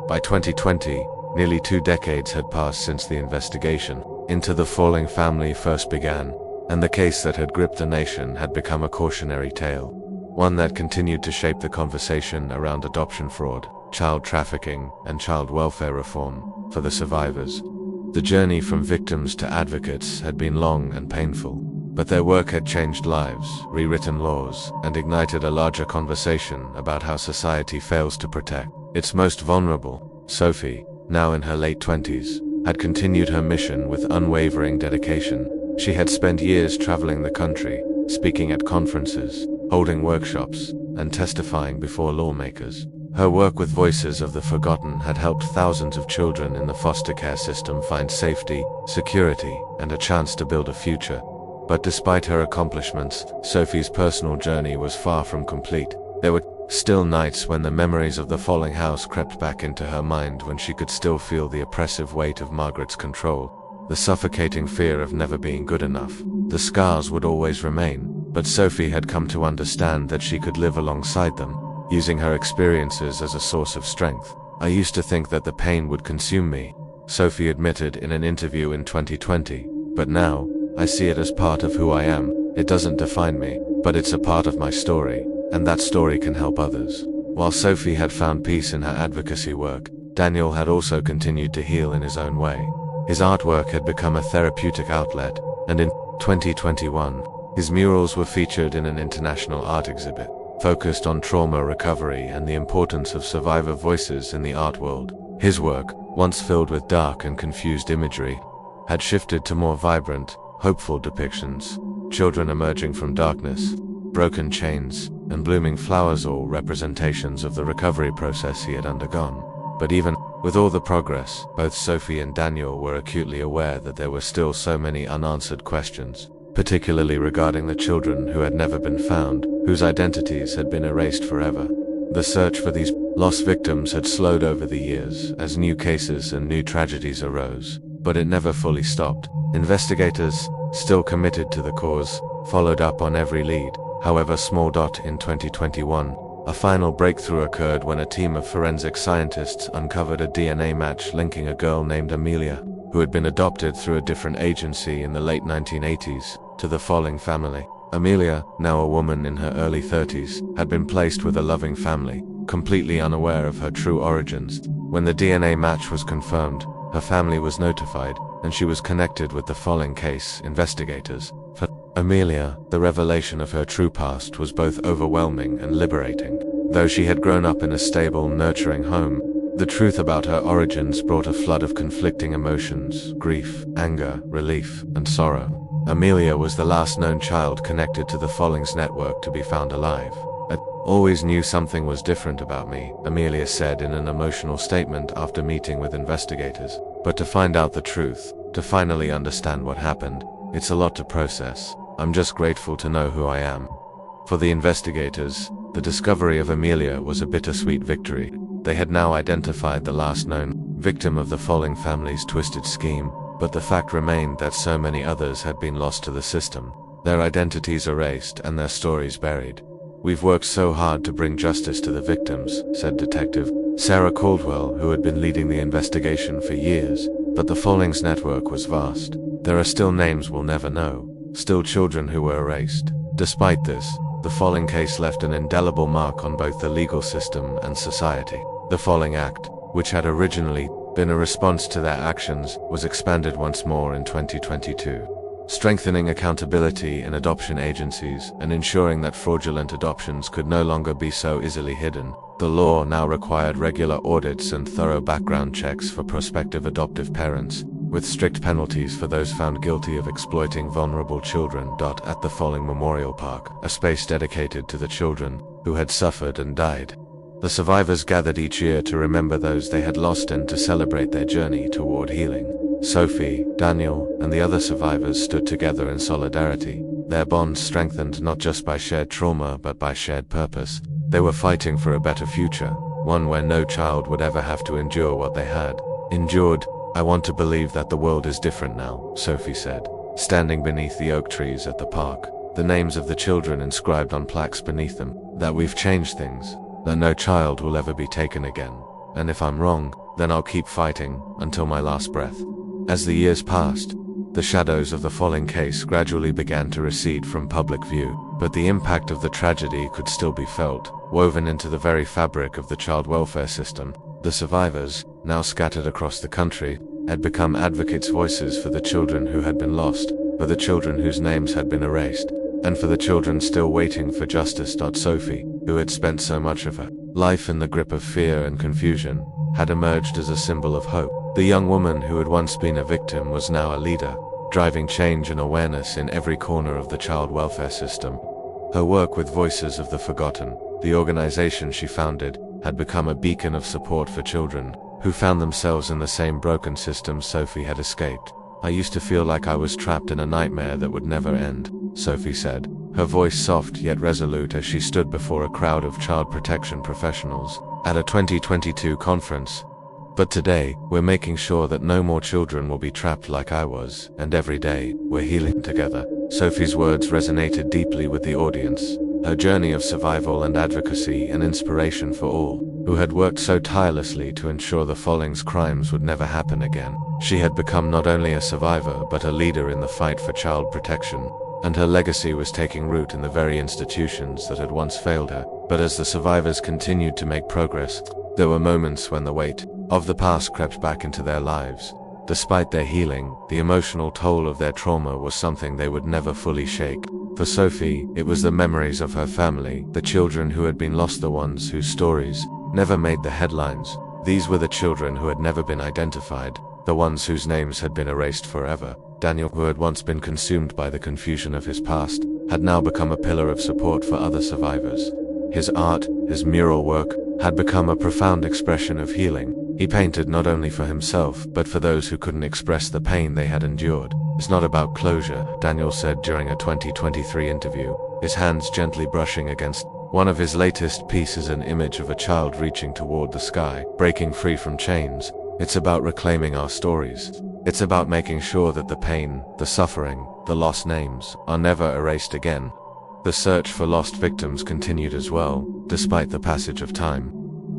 By 2020, nearly 2 decades had passed since the investigation into the Folling family first began, and the case that had gripped the nation had become a cautionary tale, one that continued to shape the conversation around adoption fraud, child trafficking, and child welfare reform for the survivors. The journey from victims to advocates had been long and painful, but their work had changed lives, rewritten laws, and ignited a larger conversation about how society fails to protect its most vulnerable. Sophie, now in her late 20s, had continued her mission with unwavering dedication. She had spent years traveling the country, speaking at conferences, holding workshops, and testifying before lawmakers. Her work with Voices of the Forgotten had helped thousands of children in the foster care system find safety, security, and a chance to build a future. But despite her accomplishments, Sophie's personal journey was far from complete. There were still nights when the memories of the Folling house crept back into her mind, when she could still feel the oppressive weight of Margaret's control, the suffocating fear of never being good enough. The scars would always remain, but Sophie had come to understand that she could live alongside them, using her experiences as a source of strength. I used to think that the pain would consume me, Sophie admitted in an interview in 2020, but now, I see it as part of who I am. It doesn't define me, but it's a part of my story, and that story can help others. While Sophie had found peace in her advocacy work, Daniel had also continued to heal in his own way. His artwork had become a therapeutic outlet, and in 2021, his murals were featured in an international art exhibit, focused on trauma recovery and the importance of survivor voices in the art world. His work, once filled with dark and confused imagery, had shifted to more vibrant, hopeful depictions, children emerging from darkness, broken chains, and blooming flowers, all representations of the recovery process he had undergone. But even with all the progress, both Sophie and Daniel were acutely aware that there were still so many unanswered questions, particularly regarding the children who had never been found, whose identities had been erased forever. The search for these lost victims had slowed over the years as new cases and new tragedies arose, but it never fully stopped. Investigators, still committed to the cause, followed up on every lead, however small. In 2021, a final breakthrough occurred when a team of forensic scientists uncovered a DNA match linking a girl named Amelia, who had been adopted through a different agency in the late 1980s, to the Folling family. Amelia, now a woman in her early 30s, had been placed with a loving family, completely unaware of her true origins. When the DNA match was confirmed, her family was notified, and she was connected with the Folling case investigators. For Amelia, the revelation of her true past was both overwhelming and liberating. Though she had grown up in a stable, nurturing home, the truth about her origins brought a flood of conflicting emotions: grief, anger, relief, and sorrow. Amelia was the last known child connected to the Follings network to be found alive. "I always knew something was different about me," Amelia said in an emotional statement after meeting with investigators. "But to find out the truth, to finally understand what happened, it's a lot to process. I'm just grateful to know who I am." For the investigators, the discovery of Amelia was a bittersweet victory. They had now identified the last known victim of the Folling family's twisted scheme, but the fact remained that so many others had been lost to the system, their identities erased and their stories buried. "We've worked so hard to bring justice to the victims," said Detective Sarah Caldwell, who had been leading the investigation for years, "but the Follings network was vast. There are still names we'll never know, still children who were erased." Despite this, the Folling case left an indelible mark on both the legal system and society. The Folling Act, which had originally been a response to their actions, was expanded once more in 2022, strengthening accountability in adoption agencies and ensuring that fraudulent adoptions could no longer be so easily hidden. The law now required regular audits and thorough background checks for prospective adoptive parents, with strict penalties for those found guilty of exploiting vulnerable children. At the Folling Memorial Park, a space dedicated to the children who had suffered and died, the survivors gathered each year to remember those they had lost and to celebrate their journey toward healing. Sophie, Daniel, and the other survivors stood together in solidarity, their bonds strengthened not just by shared trauma but by shared purpose. They were fighting for a better future, one where no child would ever have to endure what they had endured. "I want to believe that the world is different now," Sophie said, standing beneath the oak trees at the park, the names of the children inscribed on plaques beneath them. "That we've changed things, that no child will ever be taken again. And if I'm wrong, then I'll keep fighting until my last breath." As the years passed, the shadows of the Folling case gradually began to recede from public view, but the impact of the tragedy could still be felt, woven into the very fabric of the child welfare system. The survivors, now scattered across the country, had become advocates' voices for the children who had been lost, for the children whose names had been erased, and for the children still waiting for justice. Sophie, who had spent so much of her life in the grip of fear and confusion, had emerged as a symbol of hope. The young woman who had once been a victim was now a leader, driving change and awareness in every corner of the child welfare system. Her work with Voices of the Forgotten, the organization she founded, had become a beacon of support for children who found themselves in the same broken system Sophie had escaped. "I used to feel like I was trapped in a nightmare that would never end," Sophie said, her voice soft yet resolute as she stood before a crowd of child protection professionals at a 2022 conference. "But today, we're making sure that no more children will be trapped like I was, and every day, we're healing together." Sophie's words resonated deeply with the audience, her journey of survival and advocacy an inspiration for all who had worked so tirelessly to ensure the Follings crimes would never happen again. She had become not only a survivor but a leader in the fight for child protection, and her legacy was taking root in the very institutions that had once failed her. But as the survivors continued to make progress, there were moments when the weight of the past crept back into their lives. Despite their healing, the emotional toll of their trauma was something they would never fully shake. For Sophie, it was the memories of her family, the children who had been lost, the ones whose stories never made the headlines. These were the children who had never been identified, the ones whose names had been erased forever. Daniel, who had once been consumed by the confusion of his past, had now become a pillar of support for other survivors. His art, his mural work, had become a profound expression of healing. He painted not only for himself, but for those who couldn't express the pain they had endured. "It's not about closure," Daniel said during a 2023 interview, his hands gently brushing against one of his latest pieces, an image of a child reaching toward the sky, breaking free from chains. "It's about reclaiming our stories. It's about making sure that the pain, the suffering, the lost names are never erased again." The search for lost victims continued as well, despite the passage of time.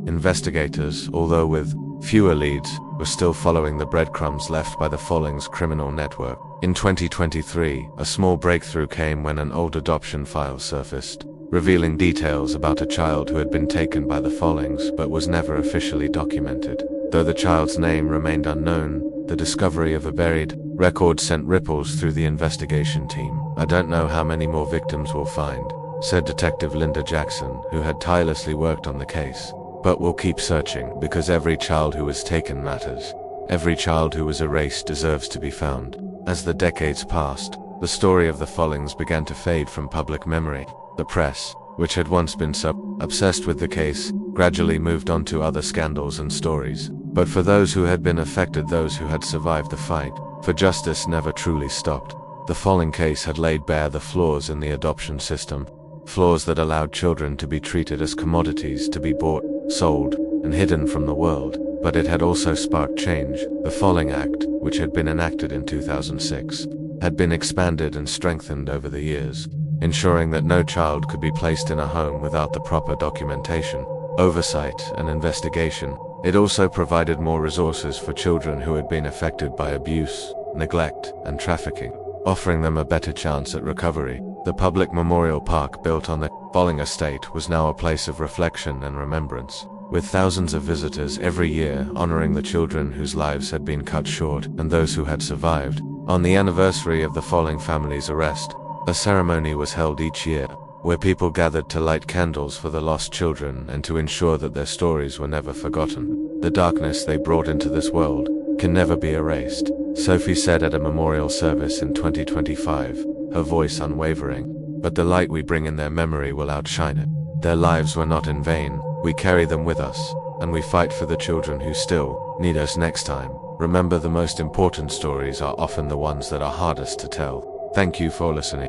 Investigators, although with fewer leads were still following the breadcrumbs left by the Follings criminal network. In 2023, a small breakthrough came when an old adoption file surfaced, revealing details about a child who had been taken by the Follings but was never officially documented. Though the child's name remained unknown, the discovery of a buried record sent ripples through the investigation team. "I don't know how many more victims we'll find," said Detective Linda Jackson, who had tirelessly worked on the case. "But we'll keep searching, because every child who was taken matters. Every child who was erased deserves to be found." As the decades passed, the story of the Follings began to fade from public memory. The press, which had once been obsessed with the case, gradually moved on to other scandals and stories. But for those who had been affected, those who had survived the fight for justice never truly stopped. The Folling case had laid bare the flaws in the adoption system, flaws that allowed children to be treated as commodities to be bought, sold, and hidden from the world. But it had also sparked change. The Folling Act, which had been enacted in 2006, had been expanded and strengthened over the years, ensuring that no child could be placed in a home without the proper documentation, oversight, and investigation. It also provided more resources for children who had been affected by abuse, neglect, and trafficking, offering them a better chance at recovery. The public memorial park built on the Folling estate was now a place of reflection and remembrance, with thousands of visitors every year honoring the children whose lives had been cut short and those who had survived. On the anniversary of the Folling family's arrest, a ceremony was held each year, where people gathered to light candles for the lost children and to ensure that their stories were never forgotten. "The darkness they brought into this world can never be erased," Sophie said at a memorial service in 2025, her voice unwavering. "But the light we bring in their memory will outshine it. Their lives were not in vain. We carry them with us, and we fight for the children who still need us next time. Remember, the most important stories are often the ones that are hardest to tell." Thank you for listening.